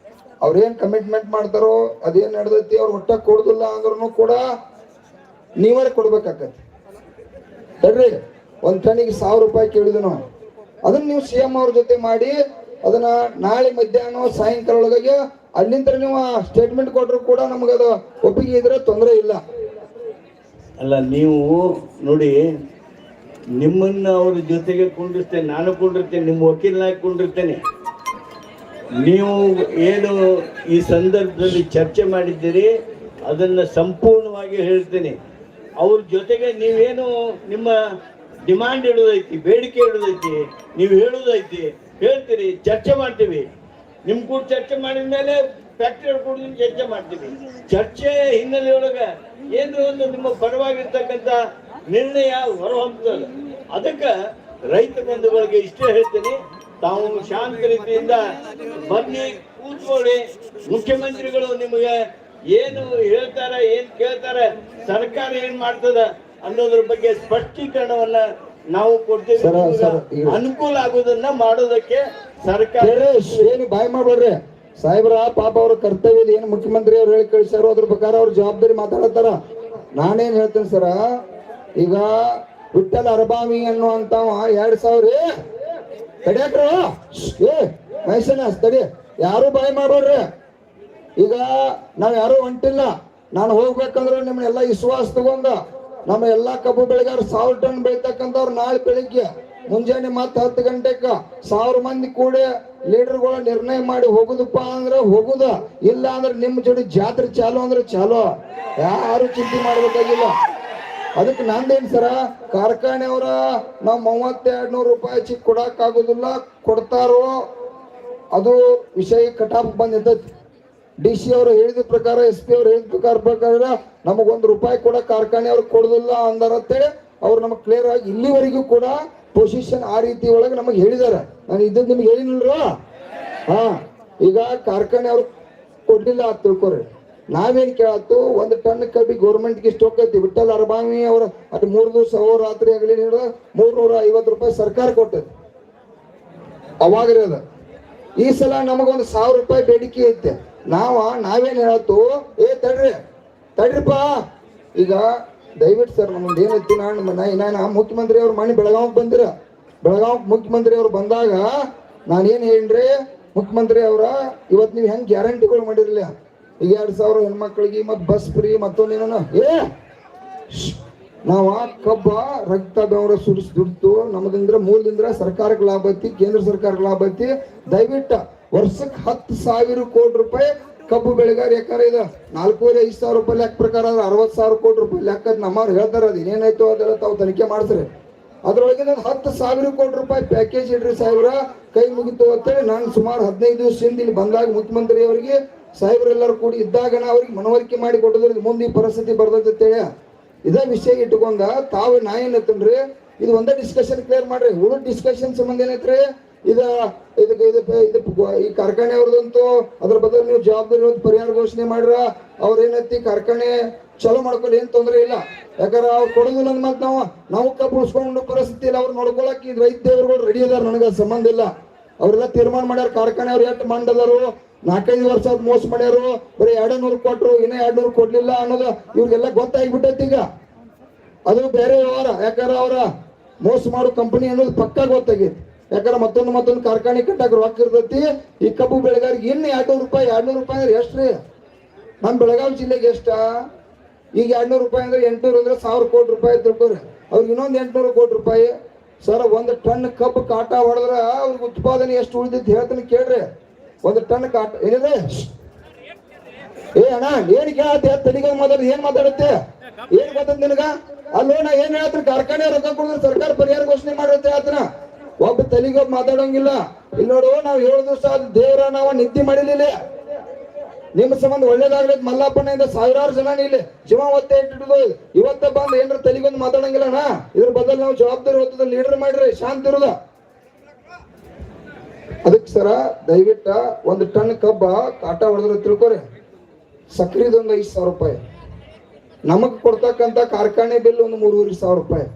ಅವ್ರೇನ್ ಕಮಿಟ್ಮೆಂಟ್ ಮಾಡ್ತಾರೋ ಅದೇನ್ ನಡೆದೈತಿ, ಅವ್ರು ಒಟ್ಟ ಕೊಡುದಿಲ್ಲ ಅಂದ್ರೂ ಕೂಡ ನೀವೇ ಕೊಡ್ಬೇಕಾಕತಿ. ತಡ್ರಿ, 1 ಟನ್ನಿಗೆ 1,000 ರೂಪಾಯಿ ಕೇಳಿದ್ವಿ ನಾವು. ಅದನ್ನ ನೀವು CM ಅವ್ರ ಜೊತೆ ಮಾಡಿ ಅದನ್ನ ನಾಳೆ ಮಧ್ಯಾಹ್ನ ಸಾಯಂಕಾಲ ಒಳಗೆ ಅಲ್ಲಿಂದ ನೀವು ಸ್ಟೇಟ್ಮೆಂಟ್ ಕೊಟ್ಟರು ಕೂಡ ನಮಗದು ಒಪ್ಪಿಗೆ ಇದ್ರೆ ತೊಂದರೆ ಇಲ್ಲ.
ಅಲ್ಲ, ನೀವು ನೋಡಿ, ನಿಮ್ಮನ್ನ ಅವ್ರ ಜೊತೆಗೆ ಕುಂಡಿರ್ತೇನೆ, ನಾನು ಕುಂಡಿರ್ತೇನೆ, ನಿಮ್ಮ ವಕೀಲನಾಗಿ ಕುಂಡಿರ್ತೇನೆ. ನೀವು ಏನು ಈ ಸಂದರ್ಭದಲ್ಲಿ ಚರ್ಚೆ ಮಾಡಿದ್ದೀರಿ ಅದನ್ನ ಸಂಪೂರ್ಣವಾಗಿ ಹೇಳ್ತೇನೆ. ಅವ್ರ ಜೊತೆಗೆ ನೀವೇನು ನಿಮ್ಮ ಡಿಮಾಂಡ್ ಇಡೋದೈತಿ, ಬೇಡಿಕೆ ಇಡೋದೈತಿ, ನೀವು ಹೇಳೋದೈತಿ, ಹೇಳ್ತೀರಿ, ಚರ್ಚೆ ಮಾಡ್ತೀವಿ. ನಿಮ್ ಕೂಡ ಚರ್ಚೆ ಮಾಡಿದ ಮೇಲೆ ಫ್ಯಾಕ್ಟರಿ ಕೂಡ ಚರ್ಚೆ ಮಾಡ್ತೀವಿ. ಚರ್ಚೆ ಹಿನ್ನೆಲೆಯೊಳಗೆ ಏನು ಒಂದು ನಿಮ್ಮ ಪರವಾಗಿರ್ತಕ್ಕಂಥ ನಿರ್ಣಯ ಹೊರಹೊಮ್ಮುತ್ತದೆ. ಅದಕ್ಕೆ ರೈತ ಬಂಧುಗಳಿಗೆ ಇಷ್ಟೇ ಹೇಳ್ತೀನಿ, ತಾವು ಶಾಂತ ರೀತಿಯಿಂದ ಬನ್ನಿ, ಕೂತ್ಕೊಳ್ಳಿ. ಮುಖ್ಯಮಂತ್ರಿಗಳು ನಿಮಗೆ ಏನು ಹೇಳ್ತಾರೆ, ಏನ್ ಕೇಳ್ತಾರೆ, ಸರ್ಕಾರ ಏನ್ ಮಾಡ್ತದ ಅನ್ನೋದ್ರ ಬಗ್ಗೆ ಸ್ಪಷ್ಟೀಕರಣವನ್ನ ನಾವು ಕೊಡ್ತೀವಿ. ಅನುಕೂಲ ಆಗುದನ್ನ ಮಾಡೋದಕ್ಕೆ ಸರ್ಕಾರ
ಏನು ಬಾಯ್ ಮಾಡ್ಬೇಡ್ರಿ ಸಾಹೇಬ್ರ. ಪಾಪ ಅವ್ರ ಕರ್ತವ್ಯ ಏನು ಮುಖ್ಯಮಂತ್ರಿ ಅವ್ರು ಹೇಳಿ ಕಳಿಸ್ಯಾರೋ ಅದ್ರ ಪ್ರಕಾರ ಅವ್ರ ಜವಾಬ್ದಾರಿ ಮಾತಾಡತ್ತಾರ. ನಾನೇನ್ ಹೇಳ್ತೇನೆ ಸರ, ಈಗ ವಿಠ್ಠಲ ಅರಬಾವಿ ಅನ್ನುವಂತ 2,000 ತಡಿಯಾಕ್ರು, ಮೈಸೂರಿನ ತಡಿ, ಯಾರು ಬಾಯ್ ಮಾಡ್ಬೇಡ್ರಿ. ಈಗ ನಾವ್ ಯಾರು ಹೊಂಟಿಲ್ಲ. ನಾನು ಹೋಗ್ಬೇಕಂದ್ರೆ ನಿಮ್ಮನ್ನೆಲ್ಲ ವಿಶ್ವಾಸ ತಗೊಂಡ ನಮ್ಮ ಎಲ್ಲಾ ಕಬ್ಬು ಬೆಳೆಗಾರ 1,000 ಟನ್ ಬೆಳಿತಕ್ಕಂಥವ್ರು ನಾಳೆ ಬೆಳಿಗ್ಗೆ ಮುಂಜಾನೆ ಮತ್ತೆ 10 ಗಂಟೆಕ 1,000 ಮಂದಿ ಕೂಡಿ ಲೀಡರ್ಗಳ ನಿರ್ಣಯ ಮಾಡಿ ಹೋಗುದಪ್ಪ ಅಂದ್ರೆ ಹೋಗುದ, ಇಲ್ಲ ಅಂದ್ರೆ ನಿಮ್ಮ ಜೋಡಿ ಜಾತ್ರೆ ಚಾಲು ಅಂದ್ರೆ ಚಾಲು, ಯಾರು ಚಿಂತೆ ಮಾಡ್ಬೇಕಾಗಿಲ್ಲ. ಅದಕ್ಕೆ ನಂದೇನ್ ಸರ, ಕಾರ್ಖಾನೆ ಅವರ ನಾವ್ 3,200 ರೂಪಾಯಿ ಚಿಕ್ಕ ಕೊಡಕ್ ಆಗುದಿಲ್ಲ, ಕೊಡ್ತಾರೋ ಅದು ವಿಷಯ ಕಟಾಪ್ ಬಂದಿದ್ದೈತಿ. DC ಅವರು ಹೇಳಿದ ಪ್ರಕಾರ, SP ಅವ್ರು ಹೇಳಿದ ಪ್ರಕಾರ ನಮಗ್ ₹1 ಕೂಡ ಕಾರ್ಖಾನೆ ಅವ್ರಿಗೆ ಕೊಡುದಿಲ್ಲ ಅಂದಾರಂತೇಳಿ ಅವ್ರು ನಮಗ್ ಕ್ಲಿಯರ್ ಆಗಿ ಇಲ್ಲಿವರೆಗೂ ಕೂಡ ಪೊಸಿಷನ್ ಆ ರೀತಿ ಒಳಗೆ ನಮಗೆ ಹೇಳಿದಾರೆ. ನಾನು ಇದ್ದದ್ದು ನಿಮ್ಗೆ ಹೇಳಿಲ್ರ. ಹಾ, ಈಗ ಕಾರ್ಖಾನೆ ಅವ್ರು ಕೊಡ್ಲಿಲ್ಲ ಅಂತ ತಿಳ್ಕೊರಿ. ನಾವೇನ್ ಕೇಳತ್ತು, 1 ಟನ್ ಕಬ್ಬಿ ಗೌರ್ಮೆಂಟ್ಗೆ ಇಷ್ಟು ಹೋಗ್ತೈತಿ. ವಿಠ್ಠಲ ಅರಬಾವಿ ಅವ್ರ ಅದು 3 ದಿವಸ ರಾತ್ರಿ ಆಗಲಿ 350 ರೂಪಾಯಿ ಸರ್ಕಾರ ಕೊಟ್ಟೈತಿ ಅವಾಗ್ರಿ ಅದ. ಈ ಸಲ ನಮಗೊಂದು 1,000 ರೂಪಾಯಿ ಬೇಡಿಕೆ ಐತೆ. ನಾವೇನ್ ಹೇಳತ್ತು, ತಡ್ರಿಪ್ಪ, ಈಗ ದಯವಿಟ್ಟು ಸರ್ ನಮ್ದು ಏನೈತಿ, ನಾನು ಮುಖ್ಯಮಂತ್ರಿ ಅವ್ರು ಮನೆ ಬೆಳಗಾವಿಗೆ ಬಂದಿರ, ಬೆಳಗಾವಿ ಮುಖ್ಯಮಂತ್ರಿ ಅವ್ರು ಬಂದಾಗ ನಾನೇನ್ ಹೇಳ್ರಿ, ಮುಖ್ಯಮಂತ್ರಿ ಅವ್ರ ಇವತ್ತು ನೀವು ಹೆಂಗ್ ಗ್ಯಾರಂಟಿಗಳು ಮಾಡಿರಲಿಲ್ಲ, ಈಗ 2,000 ಹೆಣ್ಮಕ್ಳಿಗೆ ಮತ್ ಬಸ್ ಫ್ರೀ ಮತ್ತೊಂದೇನ, ನಾವ ಕಬ್ಬ ರಕ್ತ ಬೆವರ ಸುರಿಸಿ ದುಡ್ಡು ನಮ್ದಿಂದ ಮೂಲದಿಂದ ಸರ್ಕಾರಕ್ಕೆ ಲಾಭ ಐತಿ, ಕೇಂದ್ರ ಸರ್ಕಾರಕ್ಕೆ ಲಾಭ ಐತಿ. ದಯವಿಟ್ಟು ವರ್ಷಕ್ಕೆ 10,000 ಕೋಟಿ ರೂಪಾಯಿ ಕಬ್ಬು ಬೆಳೆಗಾರ ಯಾಕಂದ್ರೆ ಇದು 4,500 ರೂಪಾಯಿ ಲೆಕ್ಕ ಪ್ರಕಾರ 60,000 ಕೋಟಿ ರೂಪಾಯಿ ಲೆಕ್ಕ ನಮ್ಮವ್ರು ಹೇಳ್ತಾರ. ಅದು ಏನಾಯ್ತು ಅದೆಲ್ಲ ತಾವು ತನಿಖೆ ಮಾಡಿಸ್ರಿ. ಅದ್ರೊಳಗೆ 10,000 ಕೋಟಿ ರೂಪಾಯಿ ಪ್ಯಾಕೇಜ್ ಇಡ್ರಿ ಸಾಹೇಬ್ರ, ಕೈ ಮುಗಿತು ಅಂತೇಳಿ ನಾನು ಸುಮಾರು 15 ದಿವಸದಿಂದ ಇಲ್ಲಿ ಬಂದಾಗ ಮುಖ್ಯಮಂತ್ರಿ ಅವರಿಗೆ ಸಾಹೇಬ್ರೆಲ್ಲರೂ ಕೂಡಿ ಇದ್ದಾಗ ನಾ ಅವ್ರಿಗೆ ಮನವರಿಕೆ ಮಾಡಿ ಕೊಟ್ಟಿದ್ರೆ ಮುಂದೆ ಈ ಪರಿಸ್ಥಿತಿ ಬರ್ತೈತೇಳಿ ಇದೇ ವಿಷಯ ಇಟ್ಕೊಂಡ ತಾವು ನಾ ಏನತ್ತನ್ರಿ, ಇದು ಒಂದೇ ಡಿಸ್ಕಷನ್ ಕ್ಲಿಯರ್ ಮಾಡ್ರಿ. ಉಳಿದ ಡಿಸ್ಕಷನ್ ಸಂಬಂಧ ಏನೈತ್ರಿ, ಇದು ಇದಕ್ಕೆ ಈ ಕಾರ್ಖಾನೆ ಅವ್ರದಂತೂ ಅದ್ರ ಬದಲು ನೀವು ಜವಾಬ್ದಾರಿ ಪರಿಹಾರ ಘೋಷಣೆ ಮಾಡ್ರ ಅವ್ರೇನೈತಿ ಕಾರ್ಖಾನೆ ಚಲೋ ಮಾಡ್ಕೊಳ್ಳಿ ಏನ್ ತೊಂದ್ರೆ ಇಲ್ಲ. ಯಾಕಂದ್ರೆ ಅವ್ರು ಕೊಡೋದಿಲ್ಲ ಮತ್ ನಾವು ಕಬ್ಬು ಉಳಿಸ್ಕೊಂಡು ಪರಿಸ್ಥಿತಿ ಇಲ್ಲ. ಅವ್ರು ನೋಡ್ಕೊಳಕ್ ಈ ರೈತ ದೇವರುಗಳು ರೆಡಿ ಅದಾರ, ನನಗ ಸಂಬಂಧ ಇಲ್ಲ. ಅವ್ರೆಲ್ಲ ತೀರ್ಮಾನ ಮಾಡ್ಯಾರ ಕಾರ್ಖಾನೆ ಅವ್ರು ಎಷ್ಟು ಮಂಡದರು 4-5 ವರ್ಷ ಮೋಸ ಮಾಡ್ಯಾರು, ಬರೀ 200 ಕೊಟ್ರು, ಇನ್ನೂ 200 ಕೊಡ್ಲಿಲ್ಲ ಅನ್ನೋದು ಇವ್ರಿಗೆಲ್ಲ ಗೊತ್ತಾಗ್ಬಿಟ್ಟೈತಿ. ಈಗ ಅದು ಬೇರೆ ವ್ಯವಹಾರ. ಯಾಕಂದ್ರೆ ಅವ್ರ ಮೋಸ ಮಾಡೋ ಕಂಪನಿ ಅನ್ನೋದು ಪಕ್ಕಾ ಗೊತ್ತಾಗೈತಿ. ಯಾಕಂದ್ರೆ ಮತ್ತೊಂದು ಕಾರ್ಖಾನೆ ಕಟ್ಟಾಕ ರೊಕ್ಕ ಇರ್ತೈತಿ. ಈ ಕಬ್ಬು ಬೆಳೆಗಾರಿಗೆ ಇನ್ನು 200 ರೂಪಾಯಿ ಅಂದ್ರೆ ಎಷ್ಟ್ರಿ? ನಮ್ಮ ಬೆಳಗಾವಿ ಜಿಲ್ಲೆಗೆ ಎಷ್ಟ? ಈಗ 200 ರೂಪಾಯಿ ಅಂದ್ರೆ 800 ಅಂದ್ರೆ 1000 ಕೋಟಿ ರೂಪಾಯಿ ತಿಳ್ಕೊರಿ. ಅವ್ರಿಗೆ ಇನ್ನೊಂದು 800 ಕೋಟಿ ರೂಪಾಯಿ. ಸರ್, 1 ಟನ್ ಕಬ್ಬು ಕಾಟ ಹೊಡೆದ್ರ ಅವ್ರಿಗೆ ಉತ್ಪಾದನೆ ಎಷ್ಟು ಉಳಿದೈತಿ ಹೇಳ್ತೀನಿ ಕೇಳ್ರಿ. 1 ಟನ್ ಕಾಟ ಏನಿದೆ? ಅಣ್ಣ ಏನ್ ಕೇಳತ್ತೆ? ತಡಿಗ ಮಾತಾಡ್ರಿ, ಏನ್ ಮಾತಾಡುತ್ತೆ? ಏನ್ ಗೊತ್ತದ ನಿನಗ? ಅಲ್ಲೋ ನಾ ಏನ್ ಹೇಳ್ತೀನಿ, ಕಾರ್ಖಾನೆ ರೊಕ್ಕ ಕೊಡಿದ್ರೆ ಸರ್ಕಾರ ಪರಿಹಾರ ಘೋಷಣೆ ಮಾಡಿರುತ್ತೆ ಆತನ. ಒಬ್ಬ ತಲೆಗೊಬ್ಬ ಮಾತಾಡೋಂಗಿಲ್ಲ. ಇಲ್ಲಿ ನೋಡು, ನಾವ್ 7 ದಿವಸ ದೇವರ ನಾವು ನಿದ್ದೆ ಮಾಡಿಲಿಲ್ಲ. ನಿಮ್ಮ ಸಂಬಂಧ ಒಳ್ಳೇದಾಗ್ಲಿ ಮಲ್ಲಪ್ಪನಿಂದ ಸಾವಿರಾರು ಜನ ಇಲ್ಲಿ ಜೀವ ಒತ್ತೆ ಇಟ್ಟಿಡುದು. ಇವತ್ತ ಬಂದು ಏನ್ರ ತಲೆಗೊಂದು ಮಾತಾಡಂಗಿಲ್ಲ ಅಣ್ಣ. ಇದ್ರ ಬದಲು ನಾವು ಜವಾಬ್ದಾರಿ ಹೊತ್ತದ ಲೀಡರ್ ಮಾಡ್ರಿ, ಶಾಂತಿ ಇರುದ. ಅದಕ್ಕೆ ಸರ ದಯವಿಟ್ಟ 1 ಟನ್ ಕಬ್ಬ ಕಾಟ ಹೊಡೆದ್ರೆ ತಿಳ್ಕೊರಿ, ಸಕ್ರಿದೊಂದು 5,000 ರೂಪಾಯಿ, ನಮಗ್ ಕೊಡ್ತಕ್ಕಂತ ಕಾರ್ಖಾನೆ ಬಿಲ್ ಒಂದು 3,500 ರೂಪಾಯಿ,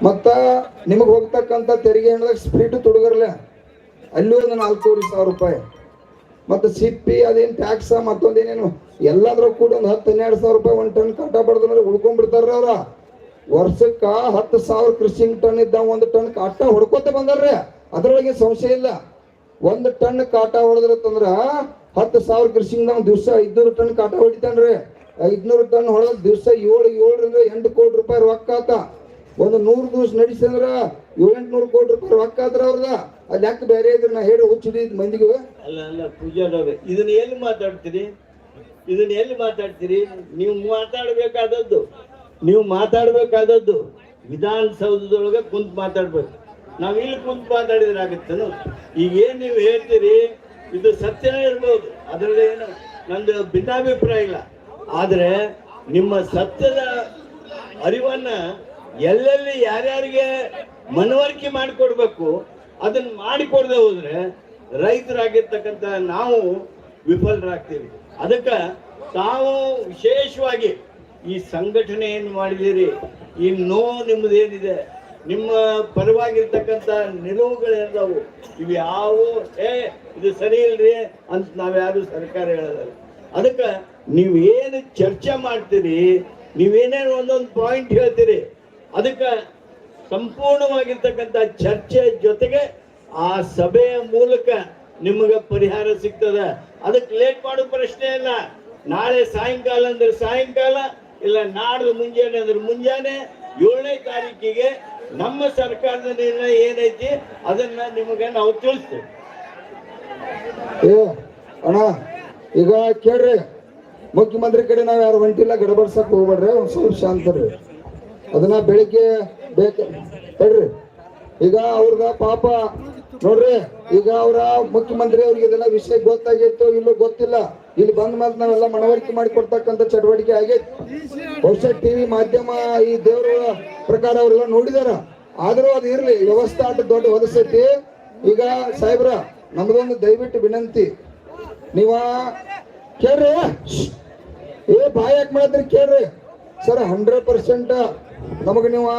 ಮತ್ತ ನಿಮಗ್ ಹೋಗ್ತಕ್ಕಂತ ತೆರಿಗೆ ಹೇಳಿದಾಗ ಸ್ಪ್ರಿಟ್ ತುಡುಗರ್ಲೆ ಅಲ್ಲಿ ಒಂದು 4,500 ರೂಪಾಯಿ, ಮತ್ತೆ ಸಿಪ್ಪಿ ಅದೇನ್ ಟ್ಯಾಕ್ಸ್ ಮತ್ತೊಂದೇನೇನು ಎಲ್ಲಾದ್ರೂ ಕೂಡ ಒಂದು 10-12,000 ರೂಪಾಯಿ 1 ಟನ್ ಕಾಟ ಬಡ್ದ್ರೆ ಉಳ್ಕೊಂಡ್ಬಿಡ್ತಾರ್ರಿ ಅವ್ರ. ವರ್ಷಕ್ಕ 10,000 ಕೃಷಿ ಟನ್ ಇದ್ದ 1 ಟನ್ ಕಾಟ ಹೊಡ್ಕೋತ ಬಂದಾರ್ರಿ. ಅದ್ರೊಳಗೆ ಸಂಶಯ ಇಲ್ಲ. 1 ಟನ್ ಕಾಟ ಹೊಡೆದ್ರಂದ್ರ 10,000 ಕೃಷಿಂಗ್ ನಾವು ದಿವಸ 500 ಟನ್ ಕಾಟ ಹೊಡಿತಾನ್ರಿ. 500 ಟನ್ ಹೊಡೆದ ದಿವಸ 7-8 ಕೋಟಿ ರೂಪಾಯಿ ರೊಕ್ಕ ಆತ. ಒಂದು 100 ದಿವಸ ನಡೆಸಿದ್ರ 700-800 ಕೋಟಿ ರೂಪಾಯಿ ರೊಕ್ಕ ಆದ್ರ ಅವ್ರದ. ಅದ್ ಯಾಕೆ ಬೇರೆ ಇದ್ರ ನಾ ಹೇಳಿ ಹುಚ್ಚಿಡಿದ್ ಮಂದಿಗೆ.
ಅಲ್ಲ ಪೂಜಾರವ್ರೆ, ಇದನ್ನ ಎಲ್ಲಿ ಮಾತಾಡ್ತೀರಿ? ನೀವು ಮಾತಾಡ್ಬೇಕಾದದ್ದು ವಿಧಾನಸೌಧದೊಳಗೆ ಕುಂತ್ ಮಾತಾಡ್ಬೇಕು. ನಾವ್ ಇಲ್ಲಿ ಕುಂತ್ ಮಾತಾಡಿದ್ರೆ ಆಗುತ್ತೇನು? ಈಗ ಏನ್ ನೀವು ಹೇಳ್ತೀರಿ ಇದು ಸತ್ಯನೇ ಇರ್ಬೋದು, ಅದರಲ್ಲಿ ಏನು ನಂದು ಭಿನ್ನಾಭಿಪ್ರಾಯ ಇಲ್ಲ. ಆದ್ರೆ ನಿಮ್ಮ ಸತ್ಯದ ಅರಿವನ್ನ ಎಲ್ಲೆಲ್ಲಿ ಯಾರ್ಯಾರಿಗೆ ಮನವರಿಕೆ ಮಾಡಿಕೊಡ್ಬೇಕು ಅದನ್ನ ಮಾಡಿಕೊಡದೆ ಹೋದ್ರೆ ರೈತರಾಗಿರ್ತಕ್ಕಂಥ ನಾವು ವಿಫಲರಾಗ್ತೀವಿ. ಅದಕ್ಕೆ ತಾವು ವಿಶೇಷವಾಗಿ ಈ ಸಂಘಟನೆಯನ್ನು ಮಾಡಿದ್ದೀರಿ. ಈ ನೋವು ನಿಮ್ಮದೇನಿದೆ, ನಿಮ್ಮ ಪರವಾಗಿರ್ತಕ್ಕಂಥ ನಿಲುವುಗಳೆಲ್ಲವು ಇವು ಯಾವು ಇದು ಸರಿ ಇಲ್ರಿ ಅಂತ ನಾವ್ಯಾರು ಸರ್ಕಾರ ಹೇಳೋದಲ್ಲ. ಅದಕ್ಕೆ ನೀವೇನು ಚರ್ಚೆ ಮಾಡ್ತೀರಿ, ನೀವೇನೇನು ಒಂದೊಂದು ಪಾಯಿಂಟ್ ಹೇಳ್ತೀರಿ, ಅದಕ್ಕೆ ಸಂಪೂರ್ಣವಾಗಿರ್ತಕ್ಕಂಥ ಚರ್ಚೆ ಜೊತೆಗೆ ಆ ಸಭೆಯ ಮೂಲಕ ನಿಮಗೆ ಪರಿಹಾರ ಸಿಗ್ತದ. ಅದಕ್ಕೆ ಲೇಟ್ ಮಾಡೋ ಪ್ರಶ್ನೆ ಇಲ್ಲ. ನಾಳೆ ಸಾಯಂಕಾಲ ಅಂದ್ರೆ ಸಾಯಂಕಾಲ, ಇಲ್ಲ ನಾಡ್ದು ಮುಂಜಾನೆ ಅಂದ್ರೆ ಮುಂಜಾನೆ 7ನೇ ತಾರೀಕಿಗೆ ನಮ್ಮ ಸರ್ಕಾರದ ನಿರ್ಣಯ ಏನೈತಿ ಅದನ್ನ ನಿಮಗೆ ನಾವು ತಿಳಿಸ್ತೇವೆ.
ಅಣ್ಣ ಈಗ ಕೇಳ್ರಿ, ಮುಖ್ಯಮಂತ್ರಿ ಕಡೆ ನಾವ್ ಯಾರು ಹೊಂಟಿಲ್ಲ, ಗಡಬಡ್ಸಕ್ ಹೋಗ್ಬೇಡ್ರಿ, ಒಂದ್ ಸ್ವಲ್ಪ ಶಾಂತರ್ರಿ. ಅದನ್ನ ಬೆಳಿಗ್ಗೆ ಹೇಳ್ರಿ. ಈಗ ಅವ್ರದ ಪಾಪ ನೋಡ್ರಿ, ಈಗ ಅವ್ರ ಮುಖ್ಯಮಂತ್ರಿ ಅವ್ರಿಗೆ ಇದೆಲ್ಲ ವಿಷಯ ಗೊತ್ತಾಗಿತ್ತು ಇಲ್ಲೂ ಗೊತ್ತಿಲ್ಲ. ಇಲ್ಲಿ ಬಂದ ಮೇಲೆ ನಾವೆಲ್ಲ ಮನವರಿಕೆ ಮಾಡಿ ಕೊಡ್ತಕ್ಕಂಥ ಚಟುವಟಿಕೆ ಆಗೈತಿ. ಬಹುಶಃ ಟಿವಿ ಮಾಧ್ಯಮ ಈ ದೇವರ ಪ್ರಕಾರ ಅವರೆಲ್ಲ ನೋಡಿದಾರ. ಆದ್ರೂ ಅದು ಇರ್ಲಿ, ವ್ಯವಸ್ಥೆ ಆಟ ದೊಡ್ಡ ಹೊಲಸೈತಿ. ಈಗ ಸಾಹೇಬ್ರ, ನಮ್ದೊಂದು ದಯವಿಟ್ಟು ವಿನಂತಿ, ನೀವ ಕೇಳ್ರಿ. ಬಾಯ್ ಯಾಕೆ ಮಾಡತ್ರಿ ಕೇಳ್ರಿ. ಸರ್, 100% ನಮಗೆ ನೀವು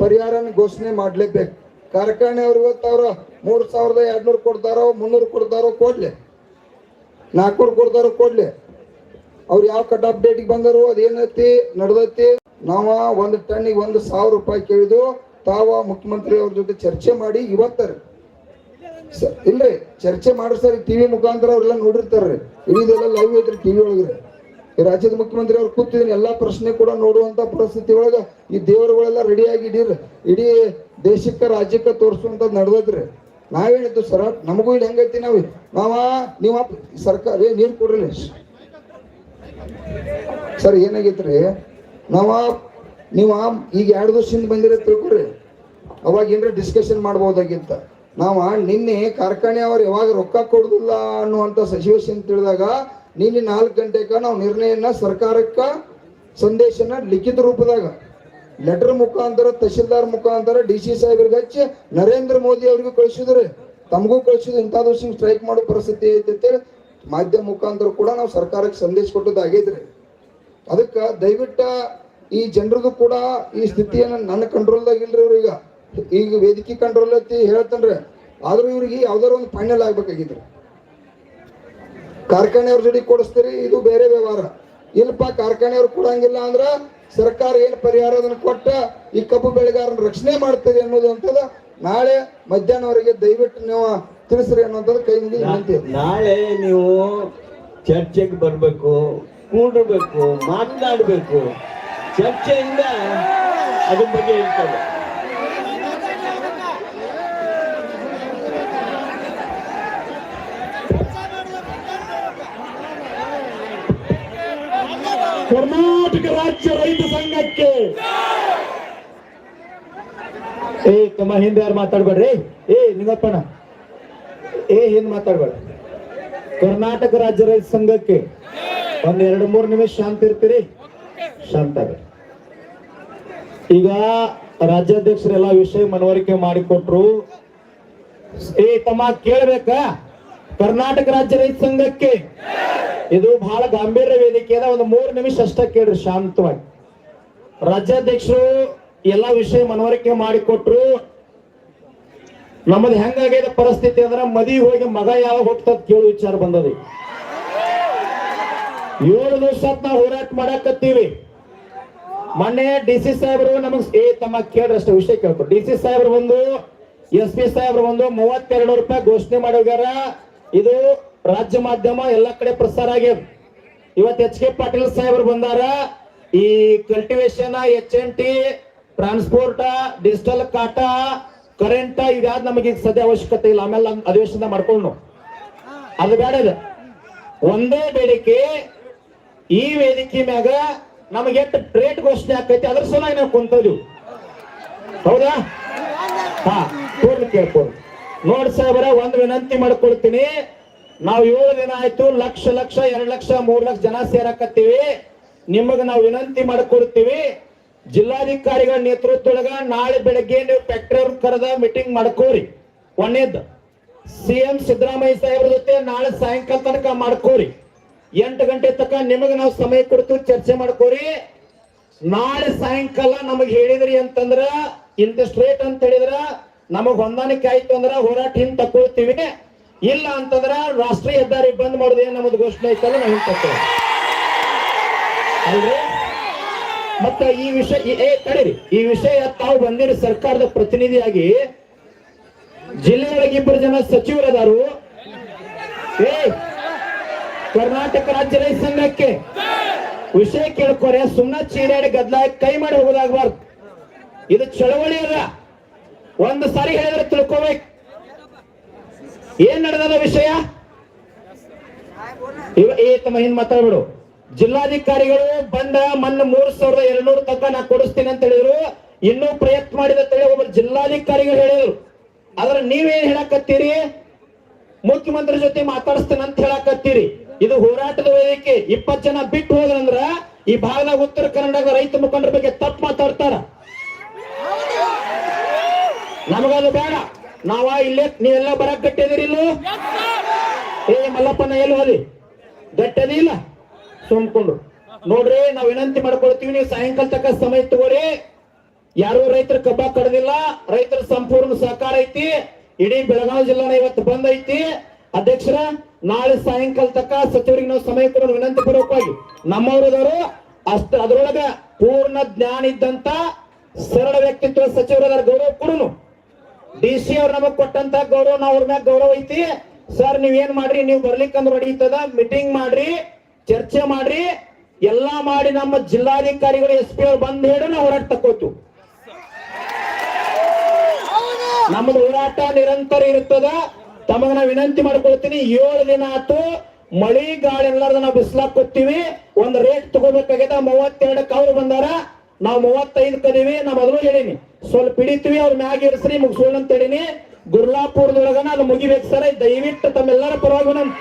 ಪರಿಹಾರನ ಘೋಷಣೆ ಮಾಡ್ಲೇಬೇಕು. ಕಾರ್ಖಾನೆ ಅವ್ರು ಇವತ್ತವ್ರ 3,200 ಕೊಡ್ತಾರೋ, 300 ಕೊಡ್ತಾರೋ ಕೊಡ್ಲಿ, 400 ಕೊಡ್ತಾರೋ ಕೊಡ್ಲಿ. ಅವ್ರು ಯಾವ ಕಟ್ ಆಫ್ ಡೇಟಿಗೆ ಬಂದರು ಅದೇನೈತಿ ನಡೆದೈತಿ. ನಾವ 1 ಟನ್ನಿಗೆ 1,000 ರೂಪಾಯಿ ಕೇಳಿದು. ತಾವ ಮುಖ್ಯಮಂತ್ರಿ ಅವ್ರ ಜೊತೆ ಚರ್ಚೆ ಮಾಡಿ ಇವತ್ತರ ಇಲ್ರಿ ಚರ್ಚೆ ಮಾಡ್ರಿ ಸರ್. ಟಿವಿ ಮುಖಾಂತರ ಅವ್ರೆಲ್ಲ ನೋಡಿರ್ತಾರ್ರಿ, ಇದೆಲ್ಲ ಲೈವ್ ಐತ್ರಿ ಟಿವಿ ಒಳಗ್ರಿ. ಈ ರಾಜ್ಯದ ಮುಖ್ಯಮಂತ್ರಿ ಅವ್ರು ಕೂತಿದ್ದೀನಿ, ಎಲ್ಲಾ ಪ್ರಶ್ನೆ ಕೂಡ ನೋಡುವಂತ ಪರಿಸ್ಥಿತಿ ಒಳಗ ಈ ದೇವರುಗಳೆಲ್ಲ ರೆಡಿಯಾಗಿ ಇಡೀ ದೇಶಕ್ಕ ರಾಜ್ಯಕ್ಕ ತೋರಿಸುವಂತದ್ ನಡೆದೈತ್ರಿ. ನಾವೇನಿತ್ತು ಸರ್, ನಮಗೂ ಇಲ್ಲಿ ಹೆಂಗೈತಿ, ನೀವ ಸರ್ಕಾರ ನೀರ್ ಕೊಡ್ರಿ ಸರ್. ಏನಾಗೈತ್ರಿ, ನೀವ ಈಗ 2 ದಿವಸದಿಂದ ಬಂದಿರ ತಿಳ್ಕೊಡ್ರಿ, ಅವಾಗ ಏನ್ರ ಡಿಸ್ಕಷನ್ ಮಾಡ್ಬೋದಾಗಿತ್ತ. ನಿನ್ನೆ ಕಾರ್ಖಾನೆ ಅವ್ರು ಯಾವಾಗ ರೊಕ್ಕ ಕೊಡುದಿಲ್ಲ ಅನ್ನುವಂತ ಸಿಚುವೇಶನ್ ತಿಳಿದಾಗ ನಿನ್ನೆ 4 ಗಂಟೆಗ ನಾವು ನಿರ್ಣಯನ ಸರ್ಕಾರಕ್ಕ ಸಂದೇಶನ ಲಿಖಿತ ರೂಪದಾಗ ಲೆಟರ್ ಮುಖಾಂತರ ತಹಶೀಲ್ದಾರ್ ಮುಖಾಂತರ DC ಸಾಹೇಬ್ರಿಗೆ ಹಚ್ಚಿ ನರೇಂದ್ರ ಮೋದಿ ಅವ್ರಿಗೂ ಕಳಿಸಿದ್ರಿ, ತಮಗೂ ಕಳಿಸಿದ್ರು. ಇಂಥ ದಿವಸ ಸ್ಟ್ರೈಕ್ ಮಾಡೋ ಪರಿಸ್ಥಿತಿ ಐತೆ ಅಂತೇಳಿ ಮಾಧ್ಯಮ ಮುಖಾಂತರ ಕೂಡ ನಾವು ಸರ್ಕಾರಕ್ಕೆ ಸಂದೇಶ ಕೊಟ್ಟದ್ದಾಗೈತ್ರಿ. ಅದಕ್ಕೆ ದಯವಿಟ್ಟು ಈ ಜನರದು ಕೂಡ ಈ ಸ್ಥಿತಿಯನ್ನು ನನ್ನ ಕಂಟ್ರೋಲ್ದಾಗ ಇಲ್ರಿ. ಇವ್ರೀಗ ಈಗ ವೇದಿಕೆ ಕಂಟ್ರೋಲ್ ಐತಿ ಹೇಳ್ತನ್ರಿ, ಆದ್ರೂ ಇವ್ರಿಗೆ ಯಾವ್ದಾರ ಒಂದು ಫೈನಲ್ ಆಗ್ಬೇಕಾಗಿದ್ರಿ. ಕಾರ್ಖಾನೆಯವ್ರ ಜೋಡಿ ಕೊಡಿಸ್ತೀರಿ, ಇದು ಬೇರೆ ವ್ಯವಹಾರ. ಇಲ್ಪ ಕಾರ್ಖಾನೆಯವ್ರು ಕೊಡಂಗಿಲ್ಲ ಅಂದ್ರ ಸರ್ಕಾರ ಏನು ಪರಿಹಾರ ಅದನ್ನು ಕೊಟ್ಟ ಈ ಕಬ್ಬು ಬೆಳೆಗಾರನ ರಕ್ಷಣೆ ಮಾಡ್ತದೆ ಅನ್ನೋದು ಅಂತದ ನಾಳೆ ಮಧ್ಯಾಹ್ನವರೆಗೆ ದಯವಿಟ್ಟು ನೀವು ತಿಳಿಸ್ರಿ ಅನ್ನೋಂಥದ್ದು ಕೈ ಮುಗಿ ವಿನಂತಿ.
ನಾಳೆ ನೀವು ಚರ್ಚೆಗೆ ಬರ್ಬೇಕು, ಕೂಡಬೇಕು, ಮಾತನಾಡಬೇಕು. ಚರ್ಚೆಯಿಂದ ಅದ್ರ ಬಗ್ಗೆ ಇರ್ತದೆ.
ಕರ್ನಾಟಕ ರಾಜ್ಯ ರೈತ ಸಂಘಕ್ಕೆ ತಮ್ಮ ಹಿಂದೆ ಯಾರು ಮಾತಾಡ್ಬೇಡ್ರಿ. ನಿಂಗಪ್ಪಣ ಹಿಂದ್ ಮಾತಾಡ್ಬೇಡ. ಕರ್ನಾಟಕ ರಾಜ್ಯ ರೈತ ಸಂಘಕ್ಕೆ ಒಂದ್ 2-3 ನಿಮಿಷ ಶಾಂತಿ ಇರ್ತೀರಿ, ಶಾಂತ. ಈಗ ರಾಜ್ಯಾಧ್ಯಕ್ಷರೆಲ್ಲ ವಿಷಯ ಮನವರಿಕೆ ಮಾಡಿಕೊಟ್ರು. ತಮ್ಮ ಕೇಳ್ಬೇಕಾ? ಕರ್ನಾಟಕ ರಾಜ್ಯ ರೈತ ಸಂಘಕ್ಕೆ ಇದು ಬಹಳ ಗಾಂಭೀರ್ಯ ವೇದಿಕೆ ಅದ. ಒಂದು 3 ನಿಮಿಷ ಅಷ್ಟ ಕೇಳ್ರಿ ಶಾಂತವಾಗಿ. ರಾಜ್ಯಾಧ್ಯಕ್ಷರು ಎಲ್ಲಾ ವಿಷಯ ಮನವರಿಕೆ ಮಾಡಿಕೊಟ್ರು. ನಮ್ಮದು ಹೆಂಗಾಗಿದೆ ಪರಿಸ್ಥಿತಿ ಅಂದ್ರ ಮದಿ ಹೋಗಿ ಮಗ ಯಾವಾಗ ಹೋಗ್ತದ ಕೇಳೋ ವಿಚಾರ ಬಂದದ. 7 ದಿವಸ ನಾವು ಹೋರಾಟ ಮಾಡಕತ್ತೀವಿ. ಮೊನ್ನೆ DC ಸಾಹೇಬರು ನಮಗ್ ತಮ್ಮ ಕೇಳ್ರಷ್ಟ ವಿಷಯ ಕೇಳ್ಕೊಟ್ಟು. DC ಸಾಹೇಬರು ಬಂದು SP ಸಾಹೇಬರು ಬಂದು 3200 ರೂಪಾಯಿ ಘೋಷಣೆ ಮಾಡೋಗ್ಯಾರ. ಇದು ರಾಜ್ಯ ಮಾಧ್ಯಮ ಎಲ್ಲ ಕಡೆ ಪ್ರಸಾರ ಆಗ್ಯದ. ಇವತ್ತು HK ಪಾಟೀಲ್ ಸಾಹೇಬರು ಬಂದಾರ. ಈ ಕಲ್ಟಿವೇಶನ್, HNT, ಟ್ರಾನ್ಸ್ಪೋರ್ಟ್, ಡಿಜಿಟಲ್ ಕಾಟ, ಕರೆಂಟ್ ಇವ್ಯಾವ್ದು ನಮಗೆ ಈಗ ಸದ್ಯ ಅವಶ್ಯಕತೆ ಇಲ್ಲ. ಆಮೇಲೆ ಅಧಿವೇಶನ ಮಾಡ್ಕೊಂಡು ಅದು ಬೇಡ. ಇದೆ ಒಂದೇ ಬೇಡಿಕೆ, ಈ ವೇದಿಕೆ ಮ್ಯಾಗ ನಮಗೆ ಎಷ್ಟು ರೇಟ್ ಘೋಷಣೆ ಆಕೈತಿ ಅದ್ರ ಸಲುವಾಗಿ ನಾವು ಕುಂತಿದ್ವಿ. ಹೌದಾ? ಕೇಳ್ಬೋದು ನೋಡಿ ಸಾಹೇಬರ, ಒಂದು ವಿನಂತಿ ಮಾಡ್ಕೊಳ್ತೀನಿ. ನಾವು 7 ದಿನ ಆಯ್ತು, ಲಕ್ಷ 2 ಲಕ್ಷ 3 ಲಕ್ಷ ಜನ ಸೇರಕತ್ತೀವಿ. ನಿಮಗ ನಾವು ವಿನಂತಿ ಮಾಡ್ಕೊಳ್ತೀವಿ, ಜಿಲ್ಲಾಧಿಕಾರಿಗಳ ನೇತೃತ್ವದೊಳಗ ನಾಳೆ ಬೆಳಗ್ಗೆ ನೀವು ಫ್ಯಾಕ್ಟರಿ ಅವ್ರ ಕರೆದ ಮೀಟಿಂಗ್ ಮಾಡ್ಕೋರಿ. ಒಂದೇದ್ದು CM ಸಿದ್ದರಾಮಯ್ಯ ಸಾಹೇಬ್ರ ಜೊತೆ ನಾಳೆ ಸಾಯಂಕಾಲ ತನಕ ಮಾಡ್ಕೋರಿ. 8 ಗಂಟೆ ತನಕ ನಿಮಗ ನಾವು ಸಮಯ ಕೊಡ್ತೀವಿ, ಚರ್ಚೆ ಮಾಡ್ಕೋರಿ. ನಾಳೆ ಸಾಯಂಕಾಲ ನಮಗ್ ಹೇಳಿದ್ರಿ ಅಂತಂದ್ರ, ಇಂತಿಷ್ಟು ರೇಟ್ ಅಂತ ಹೇಳಿದ್ರ ನಮಗ್ ಹೊಂದಾಣಿಕೆ ಆಯ್ತು ಅಂದ್ರ ಹೋರಾಟ ಹಿಂದ್ ತಕೊಳ್ತೀವಿ. ಇಲ್ಲ ಅಂತಂದ್ರ ರಾಷ್ಟ್ರೀಯ ಹೆದ್ದಾರಿ ಬಂದ್ ಮಾಡೋದು ಏನ್ ನಮ್ಮದು ಘೋಷಣೆ ಐತಲ್ಲ, ನಾವು ಹಿಂದ್ ತಕ್ಕೊಳ್ಳಿ ಅಲ್ರಿ. ಮತ್ತ ಈ ವಿಷಯ ತಡೀರಿ, ಈ ವಿಷಯ ತಾವು ಬಂದಿರಿ ಸರ್ಕಾರದ ಪ್ರತಿನಿಧಿಯಾಗಿ. ಜಿಲ್ಲೆಯೊಳಗೆ 2 ಜನ ಸಚಿವರದಾರು. ಕರ್ನಾಟಕ ರಾಜ್ಯ ರೈತ ಸಂಘಕ್ಕೆ ವಿಷಯ ಕೇಳ್ಕೊರೆ, ಸುಮ್ಮನೆ ಚೀರಾಡಿ ಗದ್ಲ ಕೈ ಮಾಡಿ ಹೋಗೋದಾಗಬಾರ್ದು. ಇದು ಚಳವಳಿ ಅದ. ಒಂದು ಸಾರಿ ಹೇಳಿದ್ರೆ ತಿಳ್ಕೋಬೇಕು ಏನ್ ನಡೆದ ವಿಷಯ. ತಮ್ಮ ಹಿಂದ್ ಮಾತಾಡ್ಬಿಡು. ಜಿಲ್ಲಾಧಿಕಾರಿಗಳು ಬಂದ ಮೊನ್ನೆ 3200 ತನಕ ನಾ ಕೊಡಿಸ್ತೀನಿ ಅಂತ ಹೇಳಿದ್ರು. ಇನ್ನೂ ಪ್ರಯತ್ನ ಮಾಡಿದ ಅಂತೇಳಿ ಒಬ್ಬರು ಜಿಲ್ಲಾಧಿಕಾರಿಗಳು ಹೇಳಿದ್ರು. ಆದ್ರೆ ನೀವೇನ್ ಹೇಳಕತ್ತೀರಿ? ಮುಖ್ಯಮಂತ್ರಿ ಜೊತೆ ಮಾತಾಡಿಸ್ತೇನೆ ಅಂತ ಹೇಳಕತ್ತೀರಿ. ಇದು ಹೋರಾಟದ ವೇದಿಕೆ. 20 ಜನ ಬಿಟ್ಟು ಹೋದ್ರಂದ್ರ ಈ ಭಾಗದಾಗ ಉತ್ತರ ಕರ್ನಾಟಕದ ರೈತ ಮುಖಂಡರ ಬಗ್ಗೆ ತಪ್ಪು ಮಾತಾಡ್ತಾರ. ನಮಗದು ಬೇಡ. ನಾವ ಇಲ್ಲೇ ನೀವೆಲ್ಲ ಬರಕ್ ಗಟ್ಟಿದಿರಿ ಇಲ್ಲೋ? ಮಲ್ಲಪ್ಪನ ಎಲ್ಲಿ ಹೋದಿ? ಗಟ್ಟದಿ ಇಲ್ಲ? ಸುಮ್ಕೊಂಡ್ರು ನೋಡ್ರಿ. ನಾವ್ ವಿನಂತಿ ಮಾಡ್ಕೊಳ್ತೀವಿ, ನೀವು ಸಾಯಂಕಾಲ ತಕ್ಕ ಸಮಯ ತಗೋರಿ. ಯಾರು ರೈತರ ಕಬ್ಬ ಕಡ್ದಿಲ್ಲ, ರೈತರ ಸಂಪೂರ್ಣ ಸಹಕಾರ ಐತಿ. ಇಡೀ ಬೆಳಗಾವಿ ಜಿಲ್ಲಾನ ಇವತ್ತು ಬಂದ್ ಐತಿ. ಅಧ್ಯಕ್ಷರ, ನಾಳೆ ಸಾಯಂಕಾಲ ತಕ್ಕ ಸಚಿವರಿಗೆ ನಾವು ಸಮಯ ಕೊಡೋದು ವಿನಂತಿ ಪೂರ್ವಕವಾಗಿ. ನಮ್ಮವರದವರು ಅಷ್ಟ ಅದ್ರೊಳಗ ಪೂರ್ಣ ಜ್ಞಾನ ಇದ್ದಂತ ಸರಳ ವ್ಯಕ್ತಿತ್ವ ಸಚಿವರದಾರ, ಗೌರವ ಕೊಡುನು. DC ಅವ್ರು ನಮಗ್ ಕೊಟ್ಟಂತ ಗೌರವ, ನಾವು ಅವ್ರ ಮ್ಯಾಗ ಗೌರವ ಐತಿ. ಸರ್ ನೀವೇನ್ ಮಾಡ್ರಿ, ನೀವು ಬರ್ಲಿಕ್ಕಂದ್ರೆ ಹೊಡಿತದ, ಮೀಟಿಂಗ್ ಮಾಡ್ರಿ, ಚರ್ಚೆ ಮಾಡ್ರಿ, ಎಲ್ಲಾ ಮಾಡಿ ನಮ್ಮ ಜಿಲ್ಲಾಧಿಕಾರಿಗಳು SP ಅವ್ರು ಬಂದ್ ಹೇಳಿ ನಾವು ಹೋರಾಟ ತಕ್ಕೋತು. ನಮ್ಮದು ಹೋರಾಟ ನಿರಂತರ ಇರುತ್ತದ. ತಮಗ ನಾ ವಿನಂತಿ ಮಾಡ್ಕೊಳ್ತೀನಿ, 7 ದಿನ ಆತು, ಮಳಿ ಗಾಳಿ ಎಲ್ಲಾರ್ದ ನಾವು ಬಿಸ್ಲಾಕೋತೀವಿ. ಒಂದ್ ರೇಟ್ ತಗೋಬೇಕಾಗ್ಯದ. 32ಕ್ಕೆ ಅವ್ರು ಬಂದಾರ, ನಾವು 35 ಕದೀವಿ. ನಾ ಮೊದಲು ಹೇಳಿನಿ ಸ್ವಲ್ಪ ಹಿಡಿತೀವಿ, ಅವ್ರ ಮ್ಯಾಗ ಇರಿಸ್ರಿ ಮುಗಿಸೋಣ ಅಂತ ಹೇಳಿನಿ. ಗುರ್ಲಾಪುರದೊಳಗನ ಅದು ಮುಗಿಬೇಕು ಸರ್. ದಯವಿಟ್ಟು ತಮ್ಮೆಲ್ಲರ ಪರವಾಗಿ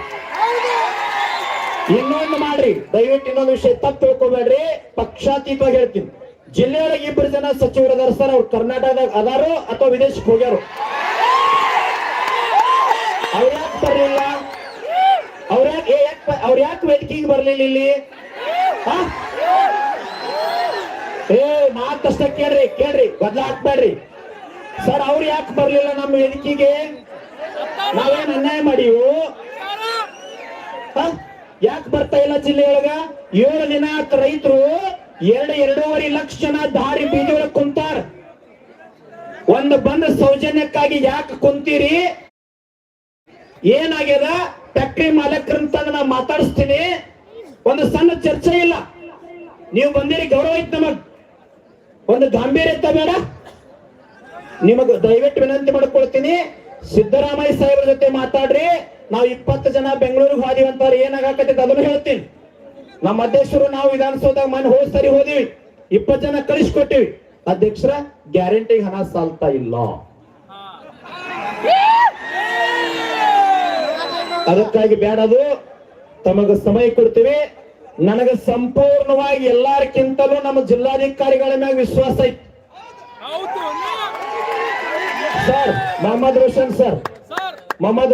ಇನ್ನೊಂದು ಮಾಡ್ರಿ, ದಯವಿಟ್ಟು ಇನ್ನೊಂದು ವಿಷಯ ತಪ್ಪು ತಿಳ್ಕೊಬೇಡ್ರಿ. ಪಕ್ಷಾತೀತವಾಗಿ ಹೇಳ್ತೀನಿ, ಜಿಲ್ಲೆಯೊಳಗೆ 2 ಜನ ಸಚಿವರು ಅದಾರ ಸರ್. ಅವ್ರು ಕರ್ನಾಟಕದಾಗ ಅದಾರೋ ಅಥವಾ ವಿದೇಶಕ್ಕೆ ಹೋಗ್ಯಾರು. ಅವ್ರ ಯಾಕೆ ಬರ್ಲಿಲ್ಲ? ಅವ್ರ ಯಾಕೆ ವೇದಿಕೆಗೆ ಬರ್ಲಿಲ್ಲ ಇಲ್ಲಿ? ಮಾತಷ್ಟ ಕೇಳ್ರಿ ಬದಲ ಹಾಕ್ಬೇಡ್ರಿ ಸರ್. ಅವ್ರು ಯಾಕೆ ಬರ್ಲಿಲ್ಲ ನಮ್ಮ ವೇದಿಕೆಗೆ? ನಾವೇನ್ ಅನ್ಯಾಯ ಮಾಡೀವು? ಯಾಕೆ ಬರ್ತಾ ಇಲ್ಲ ಜಿಲ್ಲೆಯೊಳಗ? 7 ದಿನ ರೈತರು 2.5 ಲಕ್ಷ ಜನ ದಾರಿ ಬೀದಿ ಒಳಗೆ ಕುಂತಾರ. ಒಂದು ಬಂದ ಸೌಜನ್ಯಕ್ಕಾಗಿ ಯಾಕೆ ಕುಂತೀರಿ? ಏನಾಗ್ಯದ? ಫ್ಯಾಕ್ಟ್ರಿ ಮಾಲಕರಂತ ನಾ ಮಾತಾಡಿಸ್ತೀನಿ. ಒಂದು ಸಣ್ಣ ಚರ್ಚೆ ಇಲ್ಲ. ನೀವು ಬಂದಿರಿ, ಗೌರವ ಐತ್ ನಮಗ್, ಒಂದು ಗಾಂಭೀರ್ಯತೆ ಬೇಡ. ನಿಮಗ್ ದಯವಿಟ್ಟು ವಿನಂತಿ ಮಾಡ್ಕೊಳ್ತೀನಿ, ಸಿದ್ದರಾಮಯ್ಯ ಸಾಹೇಬ್ರ ಜೊತೆ ಮಾತಾಡ್ರಿ. ನಾವು 20 ಜನ ಬೆಂಗಳೂರಿಗೆ ಹೋದಿವಂತವ್ರು ಏನಾಗಕತ್ತೈತೆ ಅದನ್ನು ಹೇಳ್ತೀನಿ. ನಮ್ಮ ಅಧ್ಯಕ್ಷರು ನಾವು ವಿಧಾನಸೌಧದಾಗ ಮನೆ ಹೋದ್ ಸರಿ ಹೋದಿವಿ, 20 ಜನ ಕಳಿಸ್ಕೊಟ್ಟಿವಿ. ಅಧ್ಯಕ್ಷರ ಗ್ಯಾರಂಟಿ ಹಣ ಸಾಲ್ತಾ ಇಲ್ಲ. ಅದಕ್ಕಾಗಿ ಬೇಡದು, ತಮಗ ಸಮಯ ಕೊಡ್ತೀವಿ. ನನಗೆ ಸಂಪೂರ್ಣವಾಗಿ ಎಲ್ಲಾರಕ್ಕಿಂತಲೂ ನಮ್ಮ ಜಿಲ್ಲಾಧಿಕಾರಿಗಳ ಮ್ಯಾಗ ವಿಶ್ವಾಸ ಐತಿ ಸರ್. ಮೊಹಮ್ಮದ್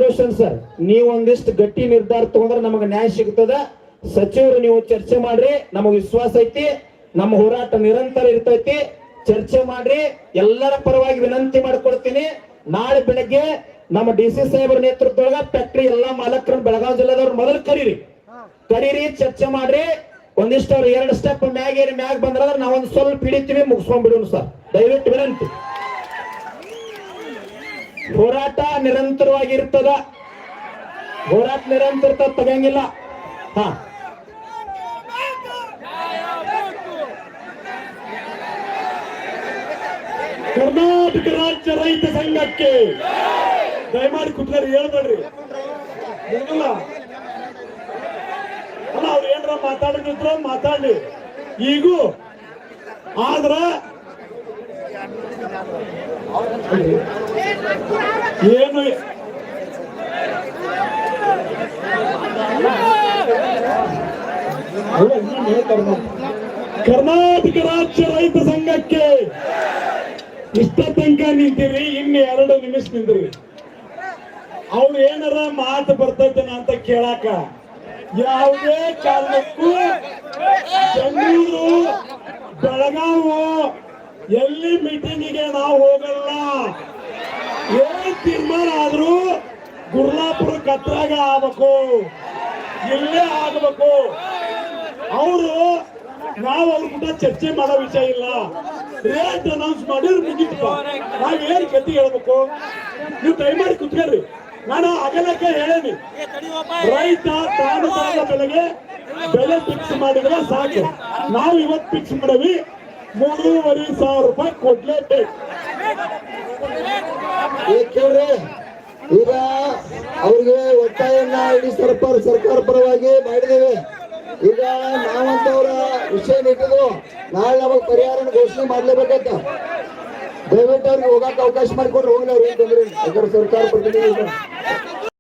ರೋಷನ್ ಸರ್, ನೀವು ಒಂದಿಷ್ಟು ಗಟ್ಟಿ ನಿರ್ಧಾರ ತಗೊಂಡ್ರೆ ನಮಗೆ ನ್ಯಾಯ ಸಿಗ್ತದ. ಸಚಿವರು ನೀವು ಚರ್ಚೆ ಮಾಡ್ರಿ, ನಮಗೆ ವಿಶ್ವಾಸ ಐತಿ. ನಮ್ಮ ಹೋರಾಟ ನಿರಂತರ ಇರ್ತೈತಿ. ಚರ್ಚೆ ಮಾಡ್ರಿ, ಎಲ್ಲರ ಪರವಾಗಿ ವಿನಂತಿ ಮಾಡ್ಕೊಡ್ತೀನಿ. ನಾಳೆ ಬೆಳಗ್ಗೆ ನಮ್ಮ DC ಸಾಹೇಬ್ರ ನೇತೃತ್ವದೊಳಗ ಫ್ಯಾಕ್ಟ್ರಿ ಎಲ್ಲಾ ಮಾಲಕರನ್ನ ಬೆಳಗಾವಿ ಜಿಲ್ಲೆದವ್ರು ಮೊದಲು ಕರೀರಿ, ಚರ್ಚೆ ಮಾಡ್ರಿ. ಒಂದಿಷ್ಟು ಅವ್ರು 2 ಸ್ಟೆಪ್ ಮ್ಯಾಗ್ ಬಂದ್ರ ನಾವೊಂದು ಸ್ವಲ್ಪ ಹಿಡಿತೀವಿ, ಮುಗಿಸ್ಕೊಂಡ್ಬಿಡೋಣ ಸರ್. ದಯವಿಟ್ಟು ವಿನಂತಿ. ಹೋರಾಟ ನಿರಂತರವಾಗಿರ್ತದ, ಹೋರಾಟ ನಿರಂತರ ತಗಂಗಿಲ್ಲ.
ಕರ್ನಾಟಕ ರಾಜ್ಯ ರೈತ ಸಂಘಕ್ಕೆ ದಯಮಾಡಿ ಕುತ್ಕರಿ, ಹೇಳ್ಬೇಡ್ರಿ. ಅಲ್ಲ, ಅವ್ರು ಏನ್ರ ಮಾತಾಡಿದ್ರು ಮಾತಾಡ್ಲಿ. ಈಗೂ ಆದ್ರ ಏನು ಕರ್ನಾಟಕ ರಾಜ್ಯ ರೈತ ಸಂಘಕ್ಕೆ ಇಷ್ಟ ತನಕ ನಿಂತಿರಿ, ಇನ್ನು 2 ನಿಮಿಷ ನಿಂದ್ರಿ. ಅವ್ರು ಏನಾರ ಮಾತು ಬರ್ತೈತನ ಅಂತ ಕೇಳಾಕ ಯಾವುದೇ ಕಾರಣಕ್ಕೂ ಬೆಂಗಳೂರು, ಬೆಳಗಾವು ಎಲ್ಲಿ ಮೀಟಿಂಗಿಗೆ ನಾವು ಹೋಗಲ್ಲ. ಏನ್ ತೀರ್ಮಾನ ಆದ್ರೂ ಗುರ್ಲಾಪುರ ಕತ್ರಾಗ ಆಗ್ಬೇಕು, ಇಲ್ಲೇ ಆಗ್ಬೇಕು. ಅವರು ನಾವು ಅವ್ರ ಕೂಡ ಚರ್ಚೆ ಮಾಡೋ ವಿಷಯ ಇಲ್ಲ. ರೇಟ್ ಅನೌನ್ಸ್ ಮಾಡಿದ್ರೆ ಮುಗಿತಪ್ಪ, ನಾವೇನ್ ಗತಿ ಹೇಳ್ಬೇಕು? ನೀವು ದಯಮಾಡಿ ಕುತ್ಕೊಳ್ರಿ. ನಾನು ಅಗಲಕ್ಕೆ ಹೇಳೇನಿ, ರೈತ ತಾನು ಬೆಲೆಗೆ ಬೆಲೆ ಫಿಕ್ಸ್ ಮಾಡಿದ್ರೆ ಸಾಕು. ನಾವು ಇವತ್ತು ಫಿಕ್ಸ್ ಮಾಡವಿ 3,500 ರೂಪಾಯಿ ಕೊಡ್ಲೇಬೇಕು.
ಕೇಳ್ರಿ, ಈಗ ಅವ್ರಿಗೆ ಒತ್ತಾಯನ್ನ ಇಡೀ ಸರ್ಕಾರ ಪರವಾಗಿ ಮಾಡಿದ್ದೇವೆ. ಈಗ ನಾವಂತವ್ರ ವಿಷಯ ಇಟ್ಟಿದ್ದು ನಾಳೆ ನಮಗ್ ಪರಿಹಾರ ಘೋಷಣೆ ಮಾಡ್ಲೇಬೇಕಂತ. ದಯವಿಟ್ಟು ಅವ್ರಿಗೆ ಹೋಗಕ್ಕೆ ಅವಕಾಶ ಮಾಡಿಕೊಡ್ರಿ. ಹೋಗ್ಲಿ, ಅವ್ರು ಏನ್ ತೊಂದ್ರೆ ಇಲ್ಲ. ಸರ್ಕಾರ ಪ್ರತಿನಿಧಿ